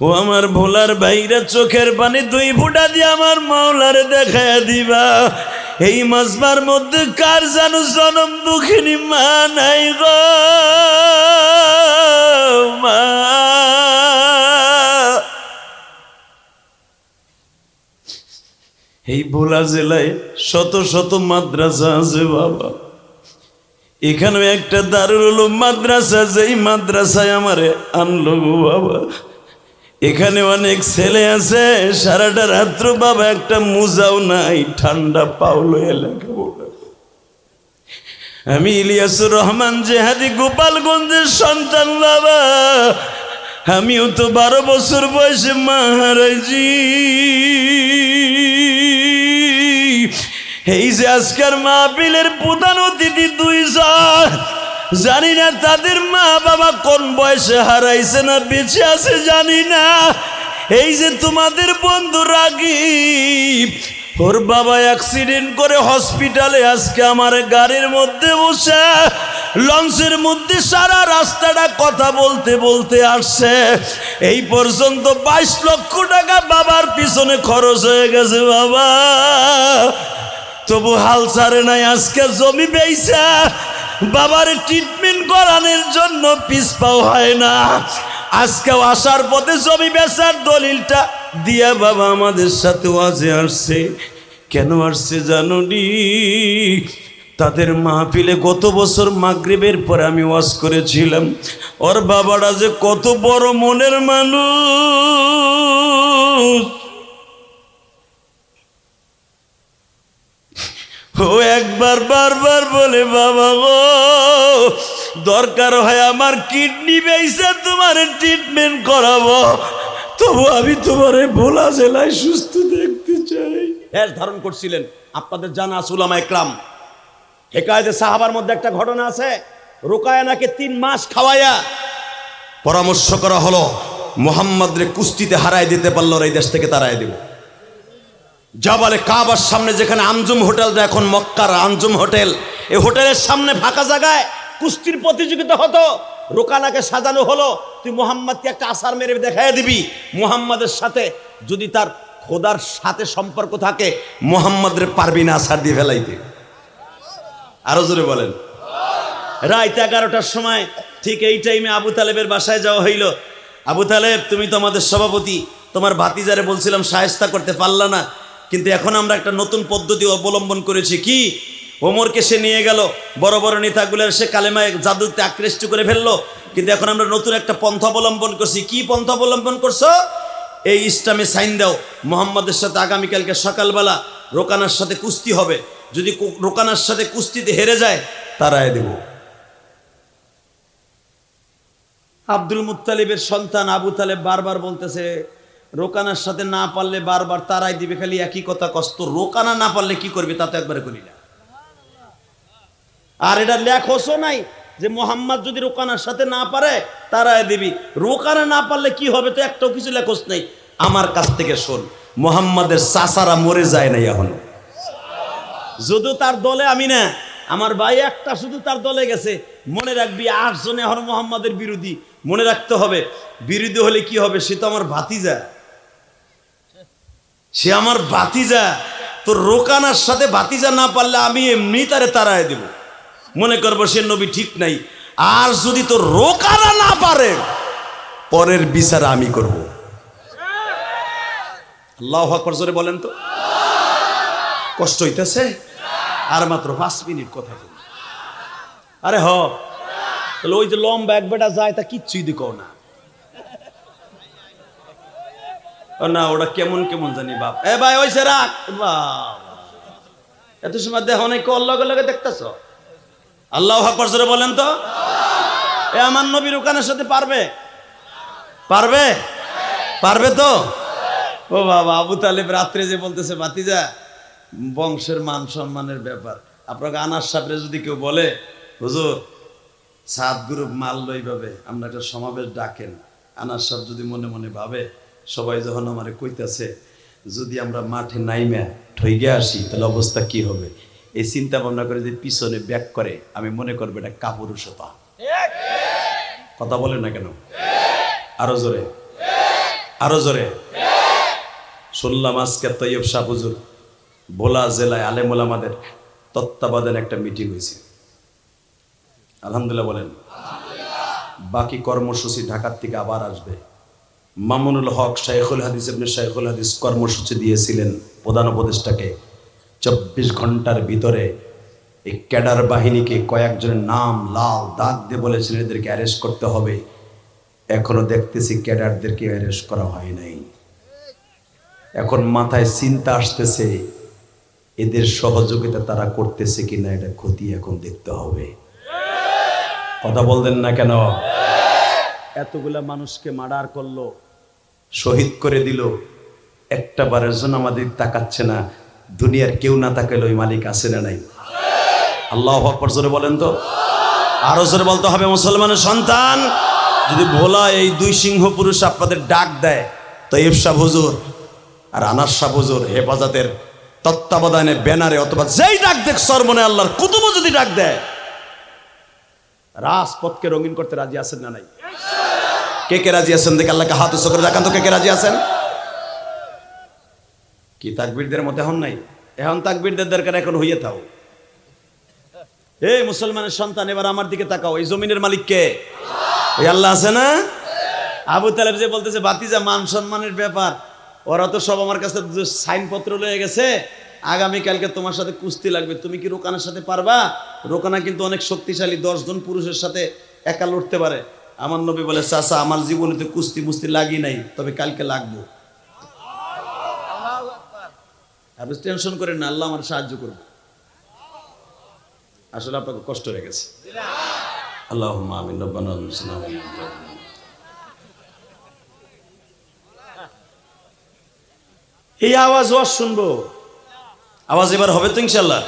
ও আমার ভোলার ভাইরা, চোখের পানি দুই ফুটা দিয়ে আমার মাওলারে দেখায় দিবা। এই মাজবার মধ্যে কার জানো জনম দুঃখিনী মা নাই গো মা। এই ভোলা জেলায় শত শত মাদ্রাসা আছে বাবা। এখানেও একটা দারুল উলুম মাদ্রাসা, যেই মাদ্রাসায় আমারে আনলো গো বাবা। এখানে অনেক ছেলে আছে, সারাটা রাত্র বাবা একটা মুজাও নাই, ঠান্ডা পাউলো এলাকা। আমি ইলিয়াসুর রহমান জেহাদি গোপালগঞ্জের সন্তান বাবা। আমিও তো 12 বছর বয়সে মা হারাইছি। এই যে আজকের মাহফিলের প্রধান অতিথি 2 জন, জানি না তাদের মা বাবা কোন বয়সে হারাইছে না বেঁচে আছে জানি না। এই যে তোমাদের বন্ধু রাগীব, ওর বাবা অ্যাক্সিডেন্ট করে হসপিটালে, আজকে আমার গাড়ির মধ্যে বসে লঞ্চের মধ্যে সারা রাস্তাটা কথা বলতে বলতে আসছে। এই পর্যন্ত 22 লক্ষ টাকা বাবার পিছনে খরচ হয়ে গেছে বাবা, তবু হাল ছাড়ে নাই। আজকে জমি বেচা বাবার ট্রিটমেন্ট করানোর জন্য পিছপাও হয় না। আজকেও আসার পথে জমি বেচার দলিলটা দিয়া বাবা আমাদের সাথে ওয়াজে আসছে। কেন আসছে জানো নি? তাদের মাহফিলে গত বছর মাগরিবের পরে আমি ওয়াজ করেছিলাম। ওর বাবাটা যে কত বড় মনের মানুষ। ও একবার বারবার বলে, বাবা গো দরকার হয় আমার কিডনি বেচে তোমার ট্রিটমেন্ট করাবো, তবু আমি তোমারে ভোলা জেলায় সুস্থ দেখতে চাই। এর ধারণ করছিলেন আপনাদের জানা আছে উলামা ইকরাম। হেকায়েতে সাহাবার মধ্যে একটা ঘটনা আছে। রুকায়া নাকি 3 মাস খাওয়াইয়া পরামর্শ করা হলো, মুহাম্মদরে কুস্তিতে হারাই দিতে পারলো এই দেশ থেকে তাড়াই দেব। জাবালে কাবার সামনে যেখানে আঞ্জুম হোটেলটা এখন মক্কার আঞ্জুম হোটেল, এই হোটেলের সামনে ফাঁকা জায়গায় কুস্তির প্রতিযোগিতা হতো। রোকানাকে সাজানো হলো, তুই মুহাম্মদকে একটা আসার মেরে দেখাই দিবি। মুহাম্মদের সাথে যদি তার খোদার সাথে সম্পর্ক থাকে, মুহাম্মদরে পারবি না আসার দিয়ে ফেলাইতে। আরো জোরে বলেন। রাত 11টার সময় ঠিক এই টাইমে আবু তালেবের বাসায় যাওয়া হইল। আবু তালেব, তুমি তো আমাদের সভাপতি, তোমার ভাতিজারে বলছিলাম শায়েস্তা করতে পারলা না, কিন্তু এখন আমরা একটা নতুন পদ্ধতি অবলম্বন করেছি। কি? ওমরকে সে নিয়ে গেল, বড় বড় নেতাগুলোর সে কালেমায় জাদুতে আকৃষ্ট করে ফেললো, কিন্তু এখন আমরা নতুন একটা পন্থা অবলম্বন করছি। কি পন্থা অবলম্বন করছো? এই ইসলামে সাইন দাও, মোহাম্মদের সাথে আগামীকালকে সকালবেলা রোকানার সাথে কুস্তি হবে। যদি রোকানার সাথে কুস্তিতে হেরে যায় তারাই দেব। আব্দুল মুত্তালিবের সন্তান আবু তালেব বারবার বলতেছে, রোকানার সাথে না পারলে বারবার তারাই দিবে, খালি একই কথা কষ্ট। রোকানা না পারলে কি করবে তা তো একবারে করি না। আর এটা লেখোসও নাই যে মোহাম্মদ যদি রোকানার সাথে না পারে তারাই দিবি। রোকানা না পারলে কি হবে তো একটাও কিছু লেখোস নাই। আমার কাছ থেকে শোন, মোহাম্মদের চাচারা মরে যায় নাই এখনো। যদিও তার দলে আমি না, আমার ভাই একটা শুধু তার দলে গেছে। মনে রাখবি 8 জনে এখন মোহাম্মদের বিরোধী। মনে রাখতে হবে, বিরোধী হলে কি হবে? সে তো আমার ভাতিজা, সে আমার ভাতিজা। তো রোকানার সাথে ভাতিজা না পারলে আমি এমনি তারে তাড়ায় দেব। মনে করবো সে নবী ঠিক নাই। আর যদি তো রোকানা না পারে, পরের বিচার আমি করব। আল্লাহু আকবার জোরে বলেন তো। কষ্ট হইতেছে? আর মাত্র 5 মিনিট কথা বলি। আরে হ, তাহলে ওই যে লম্বা এক বেটা যায় তা কিচ্ছুই দিকো না। না ওটা কেমন কেমন জানি বাপ। এ ভাই ওইসে রাখ এত সময় দেখ অনেক লগে লগে দেখতেছ। আল্লাহু আকবার জোরে বলেন তো। এ আমার নবী রোকানের সাথে পারবে? পারবে? পারবে তো? ও বাবা, আবু তালেব রাত্রে যে বলতেছে, ভাতিজা বংশের মান সম্মানের ব্যাপার, আপনাকে আনাস সাহেবরে যদি কেউ বলে হুজুর 7 গ্রুপ মাল লইভাবে আমরা একটা সমাবেশ ডাকেন, আনাস সাহেব যদি মনে মনে ভাবে সবাই যখন আমারে কইতাছে যদি আমরা মাঠে নাইমা ঠইগে আসি তাহলে অবস্থা কি হবে, এই চিন্তা ভাবনা করে যে পিছনে ব্যাক করে, আমি মনে করবো এটা কাপুরুষতা। কথা বলে না কেন? আরো জোরে। আরো জোরে। শুনলাম আজকে তৈয়ব শাহ হুজুর ভোলা জেলায় আলেম ওলামাদের তত্ত্বাবধানে একটা মিটিং হয়েছে। আলহামদুলিল্লাহ বলেন। বাকি কর্মসূচি ঢাকার থেকে আবার আসবে। মামুনুল হক শাইখুল হাদিস ইবনে শাইখুল হাদিস কর্মসূচি দিয়েছিলেন প্রধান উপদেষ্টাকে 24 ঘন্টার ভিতরে এই ক্যাডার বাহিনীকে কয়েকজনের নাম লাল দাগ দিয়ে বলেছিলেন এদেরকে অ্যারেস্ট করতে হবে। এখনো দেখতেছি ক্যাডারদেরকে অ্যারেস্ট করা হয় নাই। এখন মাথায় চিন্তা আসতেছে এদের সহযোগিতা তারা করতেছে কিনা, এটা খতিয়ে এখন দেখতে হবে। কথা বলতেন না কেন? এতগুলা মানুষকে মার্ডার করলো, শহীদ করে দিল, একটা বারের জন্য আমাদের তাকাচ্ছে না। দুনিয়ার কেউ না তাকালে ওই মালিক আছে না নাই? আল্লাহু আকবার জোরে বলেন তো। আরো জোরে বলতে হবে মুসলমানের সন্তান। যদি ভোলা এই দুই সিংহ পুরুষ আপনাদের ডাক দেয়, তৈয়ব শাহ হুজুর আর আনাস শাহ হুজুর হেফাজতের তত্ত্বাবধানে ব্যানারে অথবা যেই ডাক দেখ সরমনে আল্লাহর কুতুব যদি ডাক দেয়, রাজপথকে রঙিন করতে রাজি আছেন না নাই? কে কে রাজি আছেন দেখে আল্লাহকে হাত উঁচু করে দেখান তো, কে কে রাজি আছেন? কি তাকবীরদের মতো এখন নাই? এখন তাকবীরদের দরকার, এখন হইয়ে থাও। এই মুসলমানের সন্তান, এবার আমার দিকে তাকাও। এই জমিনের মালিক কে? ওই আল্লাহ আছে না? আবু তালেব যে বলতেছে ভাতিজা মান সম্মানের ব্যাপার, ওরা তো সব আমার কাছে সাইনপত্র লয়ে গেছে, আগামীকালকে তোমার সাথে কুস্তি লাগবে, তুমি কি রোকানার সাথে পারবা? রোকানা কিন্তু অনেক শক্তিশালী, 10 জন পুরুষের সাথে একা লড়তে পারে। আমার নবী বলে চাচা আমার জীবনে তো কুস্তি মুস্তি লাগি নাই, তবে কালকে লাগবো। আপনি টেনশন করেন না, আল্লাহ আমার সাহায্য করবে। আসলে আপনাকে কষ্ট হয়ে গেছে। আল্লাহুম্মা আমিন। রব্বানা আতিনা ফিদ দুনিয়া। এই আওয়াজ ওয়াজ শুনবো, আওয়াজ এবার হবে তো ইনশাআল্লাহ।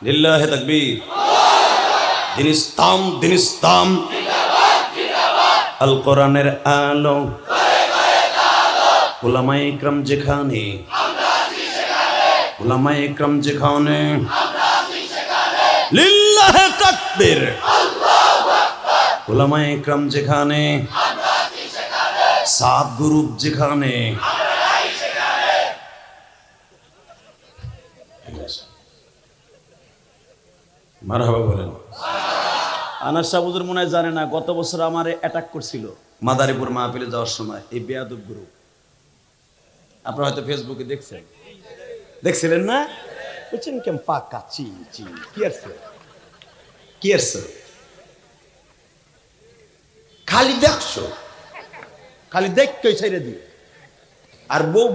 লিল্লাহি তাকবীর। দিন ইসলাম, দিন ইসলাম, আল কোরআনের আলো, উলামায়ে ইকরাম যেখানে, উলামায়ে ইকরাম যেখানে, লিল্লাহি তাকবীর, উলামায়ে ইকরাম যেখানে, সাত গ্রুপ যেখানে, মারহাবা বলেন। আনাস শাহ হুজুর মনে হয় জানে না, গত বছর আমারে অ্যাটাক করছিল মাদারীপুর মাহফিলে যাওয়ার সময় এই বেয়াদব গ্রুপ। আপনারা হয়তো ফেসবুকে দেখছেন, দেখছিলেন না? বুঝছেন কেম পাকা চি চি কি আছে, কি আছে? খালি দেখছো, খালি দেখতেই ছেড়ে দিও। আর বউ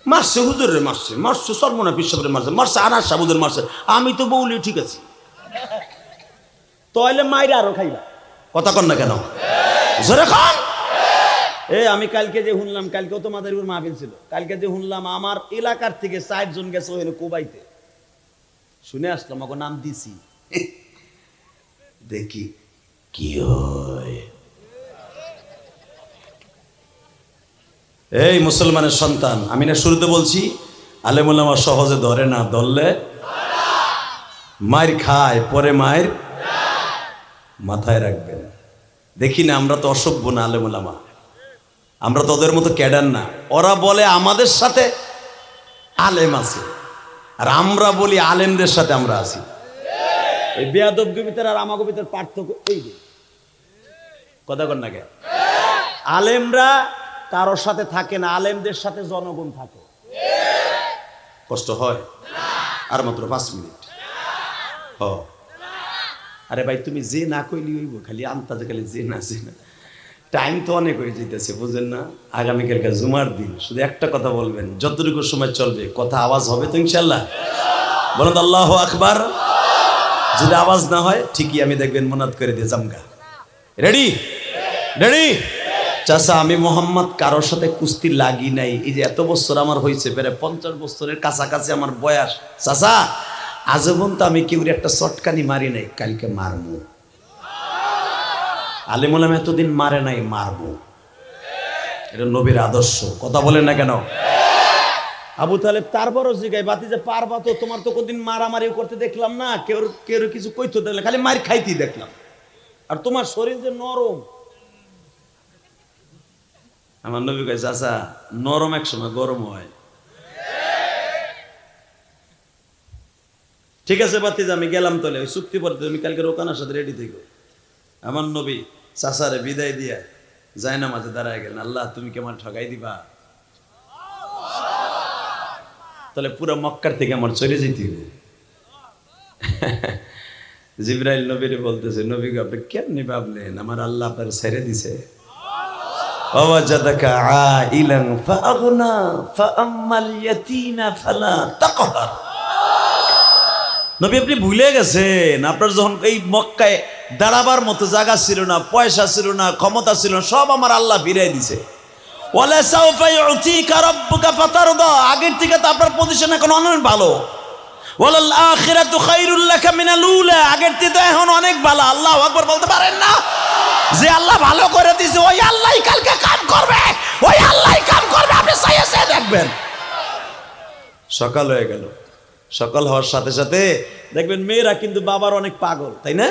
মারছে, হুজুরে মারছে, মারছে সর্বনা পিসরে মারছে, মারছে আনাস শাহ হুজুর মারছে। আমি তো বউলি ঠিক আছে, তাহলে মাইরে আরো খাইবা। কথা কন না কেন? জোরে খান। আমি কালকে যে শুনলাম, কালকেও তো মাদারীপুর মাহফিল ছিল, কালকে যে শুনলাম আমার এলাকার থেকে 4 জন গেছে ওখানে কুবাইতে। শুনে আসলাম, ওকে নাম দিছি, দেখি কি হয়। এই মুসলমানের সন্তান, আমি না শুরুতে বলছি আলেম ওলামা সহজে ধরে না, ধরলে মায়ের খায়, পরে মায়ের মাথায় রাখবেন। দেখি না, আমরা তো অসভ্য না আলেম ওলামা, আমরা তো ওদের মতো ক্যাডার না। ওরা বলে আমাদের সাথে আলেম আছে, আর আমরা বলি আলেমদের সাথে আমরা আছি। এই বেয়াদবদের ভিতরে আর আমাদের ভিতরে পার্থক্য এই যে, কথা কন না কে? আলেমরা কারোর সাথে থাকে না, আলেমদের সাথে জনগণ থাকে। কষ্ট হয়? আর মাত্র 5 মিনিট। আরে ভাই তুমি যে না কইলি হইব, খালি আন্তাজে খালি যে না যে না। টাইম তো অনেক হয়ে যেতেছে, বুঝেন না? আগামীকালকে জুমার দিন, শুধু একটা কথা বলবেন, যতটুকু সময় চলবে কথা আওয়াজ হবে তো ইনশাল্লাহ? বলেন তো আল্লাহু আকবার। যদি আওয়াজ না হয় ঠিকই আমি দেখবেন মুনাত করে দিয়ে জামগা। রেডি? রেডি? চাচা আমি মোহাম্মদ কারোর সাথে কুস্তি লাগি নাই, এই যে এত বছর আমার হয়েছে, প্রায় 50 বছরের কাছাকাছি আমার বয়স। চাচা আজীবন তো আমি কেউ একটা চটকানি মারি নাই, কালকে মারবো। আলেম ওলামা এতদিন মারে নাই, মারবো। এটা নবীর আদর্শ। কথা বলেন না কেন? আবু তালেব তারপরও জিগায়, বাতিজা পারবা তো? তোমার তো কোনদিন মারামারি করতে দেখলাম না, কেউ কেউ কিছু কইতো দেখলাম, খালি মার খাইতেই দেখলাম। আর তোমার শরীর যে নরম, আমার নবী কয় চাচা নরম এক সময় গরম হয়। ঠিক আছে বাতিজা আমি গেলাম, তাহলে ওই চুক্তি পড়তে তুমি কালকে রোকানার সাথে রেডি থেকো। আমার নবী চাচারে বিদায় দিয়া যায় না, মাঝে দাঁড়ায় গেলেন, আল্লাহ তুমি কি আমার ঠকাই দিবা? তাহলে পুরো মক্কার থেকে আমার চলে যেতে হবে। জিবরাইল নবীরে বলতেছে, নবী গো আপনি কেমনি ভাবলেন আমার আল্লাহ আপনার ছেড়ে দিছে? ওয়াজাদাকা আইলান ফাআগনা ফাআম্মাল ইয়াতীমা ফালা তাকহার। নবী আপনি ভুলে গেছেন, আপনার যখন এই মক্কায় দাঁড়াবার মতো জায়গা ছিল না, পয়সা ছিল না, ক্ষমতা ছিল না, সব আমার আল্লাহ ফিরিয়ে দিছে। ওয়ালা সাউফা ইউতিকা রাব্বুকা ফাতারদা, আগের থেকে তো আপনার পজিশন এখন অনেক ভালো। ওয়ালাল আখিরাতু খায়রুল লাকা মিনাল উলা, আগের থেকে তো এখন অনেক ভালো। আল্লাহু আকবার বলতে পারেন না? যে আল্লাহ ভালো করে দিয়েছে ওই আল্লাহই কালকে কাম করবে, ওই আল্লাহই কাম করবে, আপনি চাইয়ে দেখবেন। সকাল হয়ে গেল, সকাল হওয়ার সাথে সাথে দেখবেন মেয়েরা কিন্তু বাবার অনেক পাগল, তাই না?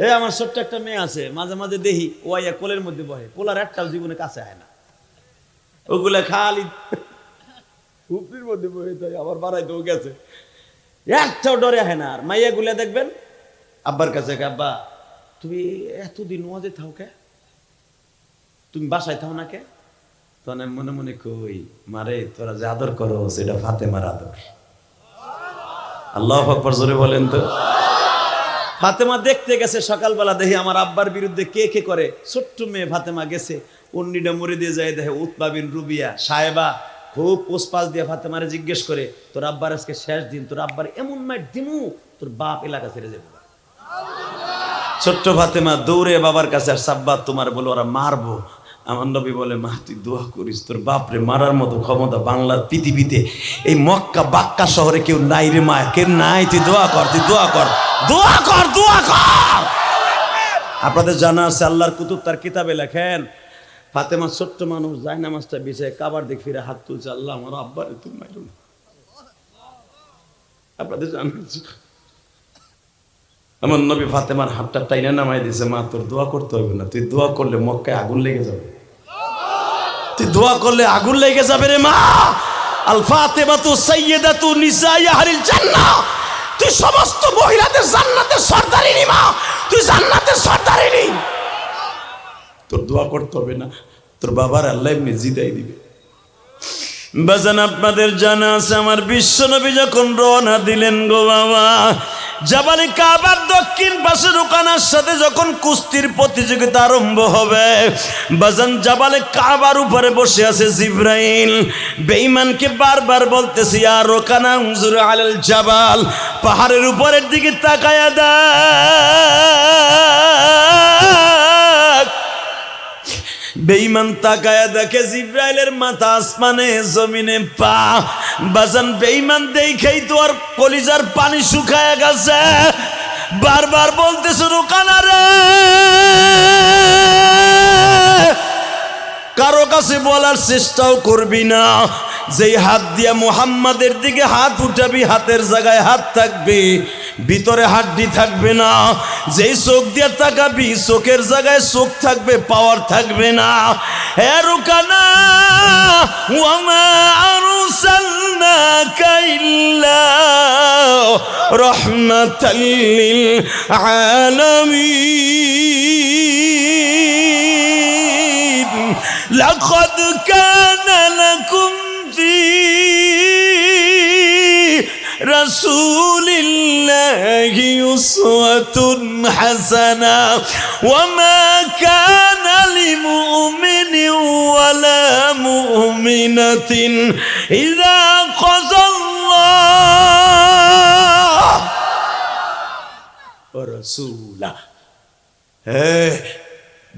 এই আমার ছোট্ট একটা মেয়ে আছে, মাঝে মাঝে দেখি ওয়াইয়া কোলের মধ্যে বহে, পোলার একটাও জীবনে কাছে হয় না, ওগুলা খালি হুপড়ির মধ্যে বহে তাই আবার বাড়াইতেও গেছে, একটাও ডরে হয় না। আর মাইয়া গুলা দেখবেন আব্বার কাছে, আব্বা তুমি এতদিন ওয়াজে থাও কে, তুমি বাসায় থাও না কে? তখন আমি মনে মনে কই, মারে তোরা যে আদর করো সেটা ফাতেমার আদর। আল্লাহু আকবার জোরে বলেন তো। ফাতেমা দেখতে গেছে সকালবেলা, দেখি আমার আব্বার বিরুদ্ধে কে কে করে, ছোট্ট মেয়ে ফাতেমা গেছে, অন্যটা মরে দিয়ে যায়, দেখে উতবা বিন রুবিয়া সাহেবা খুব পোষপাস দিয়ে ফাতেমারে জিজ্ঞেস করে, তোর আব্বার আজকে শেষ দিন, তোর আব্বার এমন মাইট দিমু তোর বাপ এলাকা ছেড়ে যাবে। ছোট্ট ফাতেমা দৌড়ে বাবার কাছে, আর সাব্বা তোমার বলে ওরা মারবো। আমার নবী বলে, মা তুই দোয়া করিস, তোর বাপরে মারার মতো ক্ষমতা বাংলার পৃথিবীতে এই মক্কা বাক্কা শহরে কেউ নাই রে মা, কেউ নাই, তুই দোয়া কর, তুই দোয়া কর, দোয়া কর, দোয়া কর। আপনাদের জানা আছে আল্লাহর কুতুব তার কিতাবে লেখেন, ফাতেমা ছোট্ট মানুষ যায় নামাজটা বিছায় কাবার দিক ফিরে হাত তুলছে, আল্লাহ আমার আব্বারে তুমি মাইরো না। আপনাদের জানা আছে আমার নবী ফাতেমার হাতটা টাইনা নামাই দিয়েছে, মা তোর দোয়া করতে হবে না, তুই দোয়া করলে মক্কায় আগুন লেগে যাবে, তুই দোয়া করলে আগুন লেগে যাবে রে মা। আল ফাতেমাতু সাইয়্যিদাতু নিসাই আহলিল জান্নাহ, তুই সমস্ত মহিলাদের জান্নাতের সর্দারিনী মা, তুই জান্নাতের সর্দারিনী, তোর দোয়া করতে হবে না, তোর বাবার আল্লাহ এমনি জিতাই দিবে। বাজান আপনাদের জানা আছে আমার বিশ্ব নবী যখন রওনা দিলেন গো বাবা, জাবালে কাবার দক্ষিণ পাশে রোকানার সাথে যখন কুস্তির প্রতিযোগিতা আরম্ভ হবে, বাজান জাবালে কাবার উপরে বসে আছে জিবরাইল, বেঈমানকে বারবার বলতেছে, ইয়া রোকানা উনজুর আলাল জাবাল, পাহাড়ের উপরের দিকে তাকায়া দেখ। বেঈমান তাকায়া দেখে জিবরাইলের মাথা আসমানে, জমিনে পা। বাজান বেঈমান দেখেই তো আর কলিজার পানি শুকায়া গেছে, বারবার বলতেছে, রোকানা রে, কারো কাছে বলার চেষ্টাও করবি না, যেই হাত দিয়া মুহাম্মাদের দিকে হাত উঠাবি হাতের জায়গায় হাত থাকবে, ভিতরে হাড্ডি থাকবে না, যেই চোখ দিয়ে তাকাবি চোখের জায়গায় চোখ থাকবে, পাওয়ার থাকবে না। হে রোকানা, ওয়ামা আরসালনাকা ইল্লা রাহমাতাল লিল আলামিন, লাকাদ কানা লাকুম ফি রাসূলিল্লাহি উসওয়াতুন হাসানা, ওয়ামা কানা লিমুমিনিন ওয়ালা মুমিনাতিন ইযা কাযাল্লাহু ওয়া রাসূলা। হে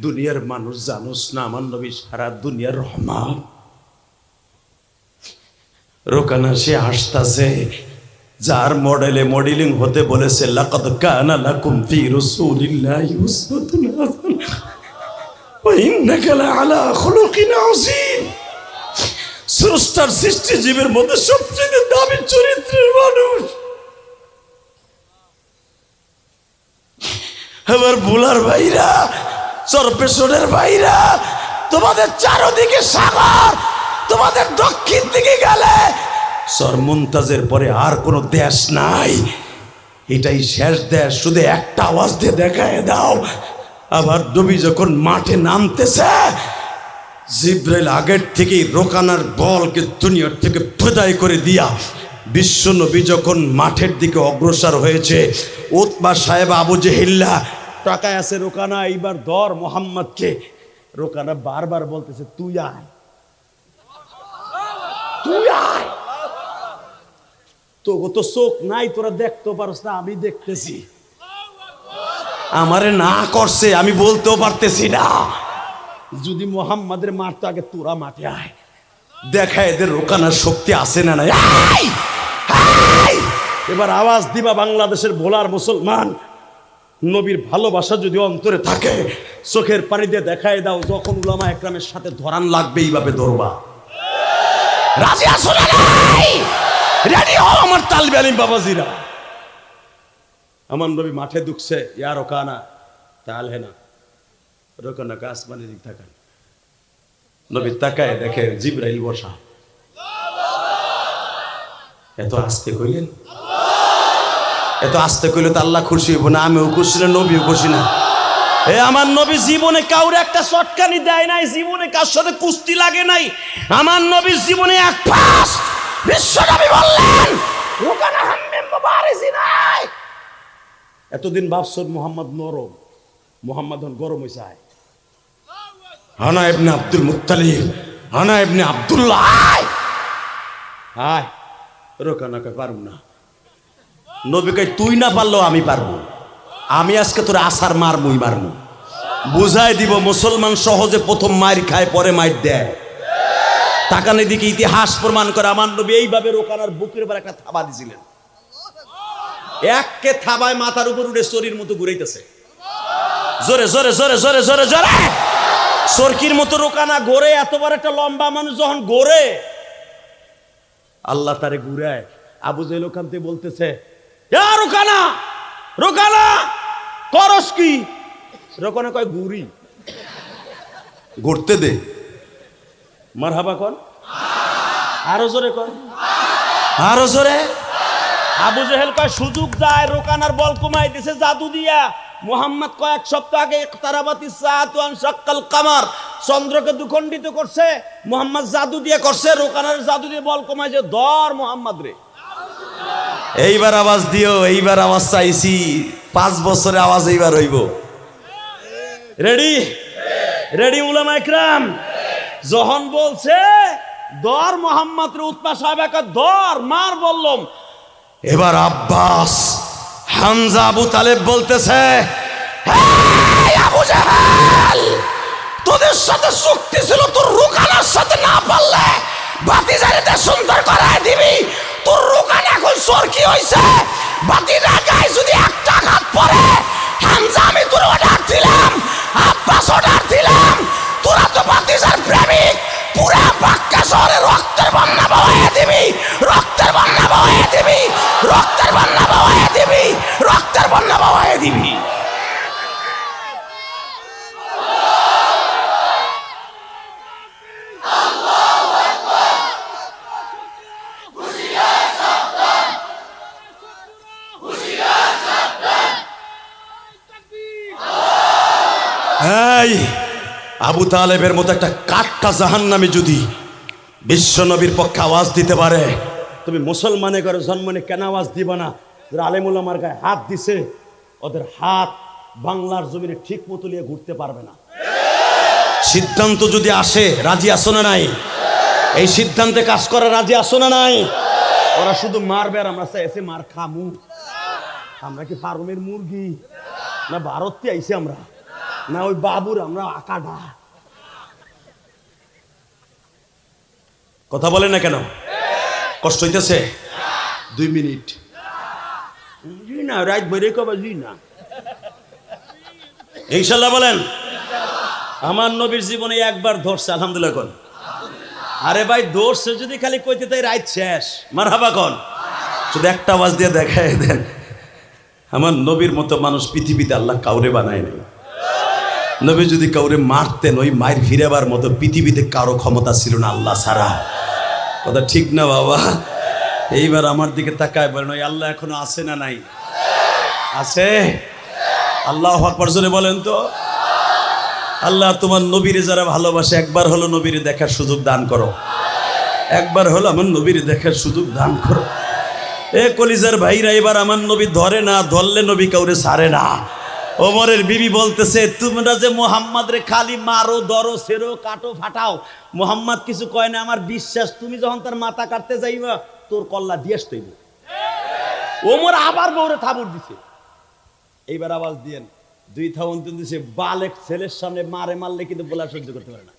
দুনিয়ার মানুষ, জানোস না আমার নবী সারা দুনিয়ার রহমান। রোকানা সে আসতেছে, যার মডেলে মডেলিং হতে বলেছে, লাকাদ কানা লাকুম ফি রাসূলিল্লাহি উসওয়াতুন হাসানাহ ওয়া ইন্নাকা লাআলা খুলুকিন আযীম। স্রষ্টার সৃষ্টি জীবের মধ্যে সবচেয়ে দামি চরিত্রের মানুষ। আমার ভুলার ভাইরা, চরপেশনের ভাইরা, তোমাদের চারদিকে সাগর, তোমাদের দক্ষিণ দিকে গেলে সর মুমতাজের পরে আর কোনো দেশ নাই, এটাই শেষ দেশ, শুধু একটা আওয়াজ দিয়ে দেখায় দাও। আবার নবী যখন মাঠে নামতেছে, জিব্রাইল আগের থেকেই রোকানার বলকে দুনিয়ার থেকে বিদায় করে দিয়া বিশ্ব নবী যখন মাঠের দিকে অগ্রসর হয়েছে, উতবা সাহেব আবু জেহিল্লা টাকায় আছে রোকানা এইবার ধর মোহাম্মদকে। রোকানা বারবার বলতেছে তুই আয়, তুই আয়, তো তো চোখ নাই, তোরা দেখতে পারস না, আমি দেখতেছি। আমারে না করছে, আমি বলতেও পারতেছি না। যদি মোহাম্মদের মারতো আগে তোরা মাঠে আয়, দেখা এদের রোকানোর শক্তি আছে না নাই। এবার আওয়াজ দিবা বাংলাদেশের ভোলার মুসলমান, নবীর ভালোবাসা যদি অন্তরে থাকে চোখের পানি দিয়ে দেখায় দাও, যখন উলামা একরামের সাথে ধরান লাগবে এইভাবে ধরবা। রাজি আছো না নাই? রেডি হও আমার তালবে আলিম বাবাজিরা। আমার নবী মাঠে ঢুকছে, ইয়া রোকানা তাল হে না, রোকানা কা আসমানের দিক তাকান। নবী তাকায় দেখে জিবরাইল বসা। এত আস্তে কইলেন, এত আস্তে কইলে তো আল্লাহ খুশি হইব না, আমিও খুশি না, নবীও খুশি না। এ আমার নবী জীবনে কাউরে একটা চটকানি দেয় নাই, জীবনে কার সাথে কুস্তি লাগে নাই। আমার নবীর জীবনে এক পাস বিশ্ব নবী বললেন রোকানা হাম্মে মুবারিজি নাই। এতদিন ভাবছেন মোহাম্মদ নরম, মোহাম্মদ হন গরম হইছে। আনা ইবনে আব্দুল মুত্তালিব, আনা ইবনে আব্দুল্লাহ, আয়। রোকানা কয় পারব না। নবী কয় তুই না পারলেও আমি পারবো, আমি আজকে তোর আসার মারমুই মারমু। বুঝাই দিব মুসলমান সহজে প্রথম মার খায় পরে মার দেয়। তাকানের দিকে ইতিহাস প্রমাণ করে আমার নবী এইভাবে রোকানার বুকের উপর একটা থাবা দিয়েছিলেন। এককে থাবায় মাথার উপর উঠে চোরির মতো ঘুরাইতেছে, জোরে জোরে জোরে জোরে জোরে জোরে সরকির মতো রোকানা ঘোরে। এত বড় একটা লম্বা মানুষ যখন ঘোরে, আল্লাহ তারে ঘুরায়। আবু জেহেল ওখান থেকে বলতেছে রোকানা, রোকানা করস কি? রোকানা কয় ঘুরি, ঘুরতে দে। মারহাবা কর, আরো জোরে কর, আরো জোরে। আবু জেহেল কয় সুযোগ যায়, রোকানার বল কমাই দিছে জাদু দিয়া। মুহাম্মদ কয়েক সপ্তাহ আগে ইকতারাবাতিস সাআতু ওয়ান শাক্কাল কামার, চন্দ্রকে দুখণ্ডিত করছে, মুহাম্মদ জাদু দিয়ে করছে। রোকানার জাদু দিয়ে বল কমাইছে, ধর মুহাম্মদ রে। এইবার আওয়াজ দিও, এইবার আওয়াজ চাইছি, 5 বছরে আওয়াজ এইবার হইব। রেডি রেডি উলামা ইকরাম যখন বলছে ধর মুহাম্মদ রে, উতবা সাহেব একা ধর মার বললাম। এবার আব্বাস হামজা আবু তালেব বলতেছে আবু জাহেল, তোদের সাথে চুক্তি ছিল তোর রোকানার সাথে না পারলে ভাতিজারিতে সুন্দর করায় দিবি। তোর রোকানা এখন সরকি হইছে, ভাতিজা গায়ে যদি একটা আঘাত পড়ে, হামজা আমি তোর অর্ডার দিলাম, আব্বাস অর্ডার দিলাম, তোরা তো ভাতিজার প্রেমিক, পুরা বাক্কা শহরে রক্তের বন্যা বহাইয়া দিবি, রক্তের বন্যা বহাইয়া দিবি, রক্তের বন্যা বহাইয়া দিবি, রক্তের বন্যা বহাইয়া দিবি। আবু তালেবের মতো একটা কাঠটা জাহান্নামী যদি বিশ্ব নবীর পক্ষে আওয়াজ দিতে পারে, তুমি মুসলমানে করে জন্মনে কেন আওয়াজ দিবা না? যারা আলেমুল আমার গায়ে হাত দিছে, ওদের হাত বাংলার জমিনে ঠিক মতো নিয়ে ঘুরতে পারবে না। সিদ্ধান্ত যদি আসে, রাজি আসো না নাই? এই সিদ্ধান্তে কাজ করা রাজি আসো না নাই? ওরা শুধু মারবে আর আমরা এসে মার খামু। আমরা কি ফার্মের মুরগি না ভারতে আইছি আমরা, না ওই বাবুর আমরা আকাডা? কথা বলেন না কেন? কষ্ট হইতেছে? 2 মিনিট না, রাত বেড়ে কবে না ইনশাল্লাহ বলেন। আমার নবীর জীবনে একবার ধরছে, আলহামদুলিল্লাহ কোন। আরে ভাই ধরছে যদি খালি কইতে তাই রাত শেষ, মারহাবা কোন। শুধু একটা আওয়াজ দিয়ে দেখায় দেন, আমার নবীর মতো মানুষ পৃথিবীতে আল্লাহ কাউরে বানায় নাই। নবী যদি কাউরে মারতেন ওই মায়ের ফিরেবার মতো পৃথিবীতে কারো ক্ষমতা ছিল না আল্লাহ ছাড়া। কথা ঠিক না বাবা? এইবার আমার দিকে তাকায় বলেন, ওই আল্লাহ এখনো আছে না নাই? আছে। আল্লাহু আকবার জোরে বলেন তো। আল্লাহ তোমার নবীরে যারা ভালোবাসে একবার হলো নবীরে দেখার সুযোগ দান করো, একবার হলো আমার নবীরে দেখার সুযোগ দান করো। এ কলিজার ভাইরা, এবার আমার নবী ধরে না, ধরলে নবী কাউরে ছাড়ে না। ওমরের বিবি বলতেছে, তোমরা যে মোহাম্মদ রে খালি মারো, ধরো, ছেড়ো, কাটো, ফাটাও, মোহাম্মদ কিছু কয় না। আমার বিশ্বাস তুমি যখন তার মাথা কাটতে যাইবা তোর কল্লা দিয়ে আসতেইব। ওমর আবার বউরে থাবুর দিছে। এইবার আওয়াজ দিয়েন, 2 থাউন দিছে। বালেক ছেলের সামনে মারে মারলে কিন্তু বলা সহ্য করতে পারে না।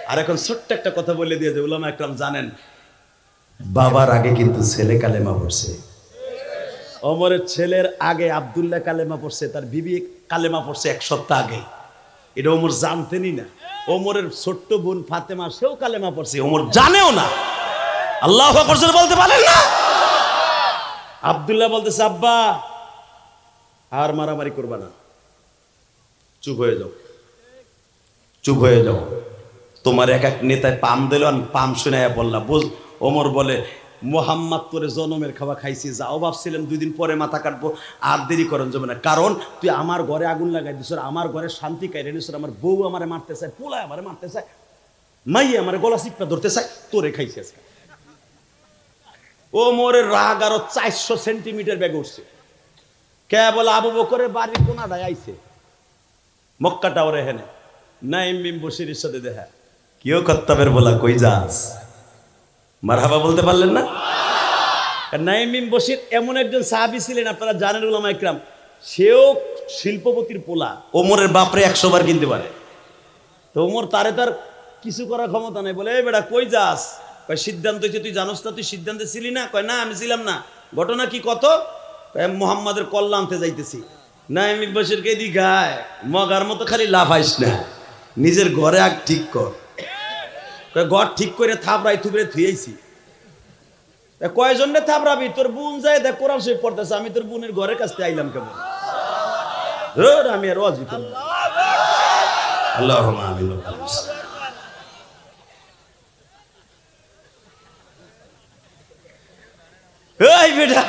আর এখন ছোট্ট একটা কথা বলে দিয়েছে, উলামা একরাম জানেন, বাবার আগে কিন্তু ছেলে কালেমা পড়ছে। ওমরের ছেলের আগে আব্দুল্লাহ কালেমা পড়ছে, তার বিবি কালেমা পড়ছে 1 সপ্তাহ আগে। এটা ওমর জানতেনই না। ওমরের ছোট্ট বোন ফাতেমা, সেও কালেমা পড়ছে, ওমর জানেও না। আল্লাহু আকবার বলতে পারেন না? আব্দুল্লাহ বলতেছে, আব্বা আর মারামারি করবা না, চুপ হয়ে যাও, চুপ হয়ে যাও। তোমার এক এক নেতায় পাম দিল, পাম শুনাইয়া বললা বুঝ। ওমর বলে, মোহাম্মদ তোরে জনমের খাওয়া খাইছি, যাও ভাবছিলাম 2 দিন পরে মাথা কাটবো, আর দেরি করেন যাবে না। কারণ তুই আমার ঘরে আগুন লাগাই দিস, আমার ঘরে শান্তি কাইরে নিস, আমার বউ আমারে মারতে চায়, পোলায় আমারে মারতে চায়, মাইয়ে আমার গলা চিপটা ধরতে চায়, তোরে খাইছি আজকে। ওমরের রাগ আরো 400 সেন্টিমিটার বেগে উঠছে। কে বলে, আবু বকরের বাড়ির কোনাটায় আইছে, মক্কা টাওয়ারে হেনে নাইম বিন বশিরের সাথে দেখা। কেউ কত্তাবের বলা, কই যাস? মারহাবা বলতে পারলেন না? নাইম বিন বশির এমন একজন সাহাবী ছিলেন, আপনারা জানেন উলামা ইকরাম, সেও শিল্পপতির পোলা। ওমরের বাপরে 100 বার কিনতে পারে। তো ওমর তার কিছু করার ক্ষমতা নাই। বলে, এই বেটা কই যাস? কয়, সিদ্ধান্ত হয়েছে, তুই জানোস না? তুই সিদ্ধান্তে ছিলি না? কয়, না আমি ছিলাম না। ঘটনা কি কত? মোহাম্মদের কল্লা আনতে যাইতেছি। নাইম বিন বশিরকে দি গায়, মগার মতো খালি লাফাইস না, নিজের ঘরে আগ ঠিক কর। ঘর ঠিক করে থাপড়াই থুবড়ে থুয়েছি। কয়জনে থাপড়াবি? তোর বোন যায় দেখ কোরআন শরীফ পড়তেছে, আমি তোর বোনের ঘরের কাছ থেকে আইলাম কেমন? আমি আর ওয়াজি করব। আল্লাহুম্মা আমিন। এই বেটা,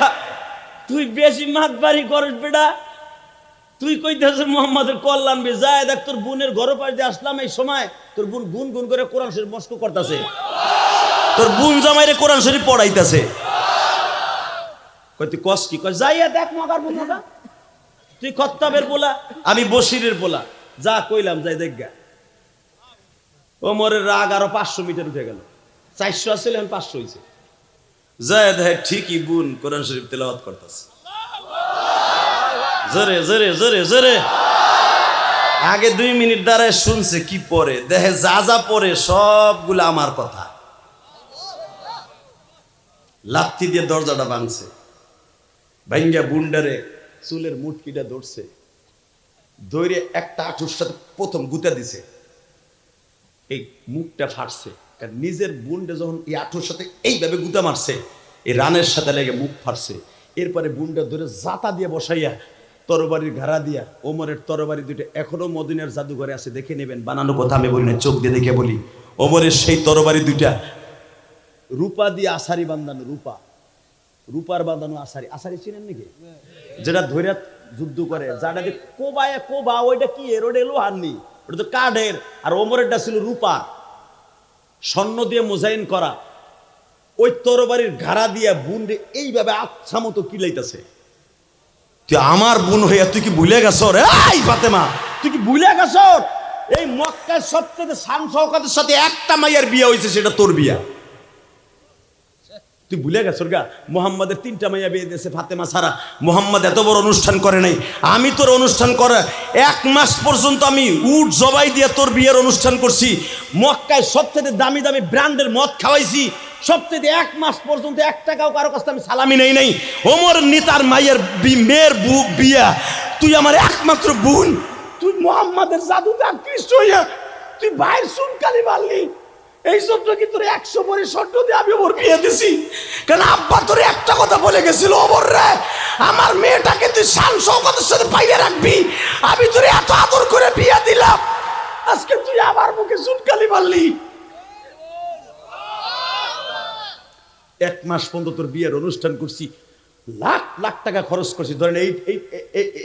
তুই বেশি মাতবাড়ি করিস বেটা। তুই কইতেছ মোহাম্মদের কল্যাণ বে, যায় দেখ তোর বোনের ঘর পাশ দিয়ে আসলাম, এই সময় তোর বোন গুন গুন করে কোরআন শরীফ মস্ক করতেছে, তোর বোন জামাইরে কোরআন শরীফ পড়াইতেছে। কই তুই কস কি? কয়, যাইয়া দেখ মগার বোন না, তুই খত্তাবের বলা, আমি বশিরের বলা, যা কইলাম যাই দেখ গা। ওমরের রাগ আরো 500 মিটার উঠে গেল। 400 আসলে 500 হয়েছে। যায় দেখ ঠিকই বোন কোরআন শরীফ তেলাওয়াত করতেছে, জোরে জোরে জোরে জোরে। আগে 2 মিনিট দাঁড়ায় শুনছে, কি পরে দেখে যা যা পরে সবগুলো আমার কথা। লাথি দিয়ে দরজাটা ভাঙছে, ভাঙ্গা বুন্ডারে চুলের মুটকিটা ধরছে, ধরে একটা আঁঠুর সাথে প্রথম গুতা দিছে, এই মুখটা ফাটছে। কারণ নিজের বুন্ডে যখন এই আঁঠুর সাথে এইভাবে গুতা মারছে, এই রানের সাথে লেগে মুখ ফাটছে। এরপরে বুন্ডা ধরে জাতা দিয়ে বসাইয়া তরবারির ঘাড়া দিয়া, ওমরের তরবারি 2টা এখনো মদিনার জাদুঘরে আছে, দেখে নেবেন, বানানো কথা আমি বলি না, চোখ দিয়ে দেখে বলি। ওমরের সেই তরবারি 2টা রূপা দিয়ে আসারি বাঁধানো, রূপার বাঁধানো আসারি। আসারি চিনেন নাকি? যেটা ধরে যুদ্ধ করে, যাটা দিয়ে কোবায় কোবা, ওইটা কি এর? ওটা লোহার নি, ওটা তো কাঠের। আর ওমরেরটা ছিল রূপা, স্বর্ণ দিয়ে মোজাইন করা। ওই তরবারির ঘাড়া দিয়া বুনরে এইভাবে আচ্ছা মতো কিলাইতেছে। তুই আমার বোন হইয়া তুই কি ভুলে গেছ রে? এই ফাতেমা, তুই কি ভুলে গেছ? এই মক্কায় সবচেয়ে শান শওকতের সাথে একটা মাইয়ার বিয়ে হয়েছে, সেটা তোর বিয়া। তুই ভুলে গেছ গা? মোহাম্মদের 3টা মাইয়া বিয়ে দিয়েছে ফাতেমা ছাড়া। মোহাম্মদ এত বড় অনুষ্ঠান করে নাই। আমি তোর অনুষ্ঠান করে 1 মাস পর্যন্ত আমি উট জবাই দিয়ে তোর বিয়ের অনুষ্ঠান করছি। মক্কায় সবচেয়ে দামি দামি ব্র্যান্ডের মদ খাওয়াইছি। সবচেয়ে 1 মাস পর্যন্ত 1 টাকাও কারো কাছে আমি সালামি নেই নাই। ওমর নেতার মাইয়ের মেয়ের বিয়া, তুই আমার একমাত্র বোন, তুই মোহাম্মদের জাদুতে আকৃষ্ট হইয়া তুই ভাইয়ের চুনকালি মারলি। এই সব কি তোর 100 ভরি স্বর্ণ দিয়ে আমি ওর বিয়ে দিছি? কারণ আব্বা তোর একটা কথা বলে গেছিল, ওমর রে আমার মেয়েটাকে তুই শান শৌকতের সাথে বাইরে রাখবি। আমি তোরে এত আদর করে বিয়ে দিলাম, আজকে তুই আমার মুখে চুনকালি মারলি। 1 মাস পর্যন্ত তোর বিয়ের অনুষ্ঠান করছি, লাখ লাখ টাকা খরচ করছি। ধরেন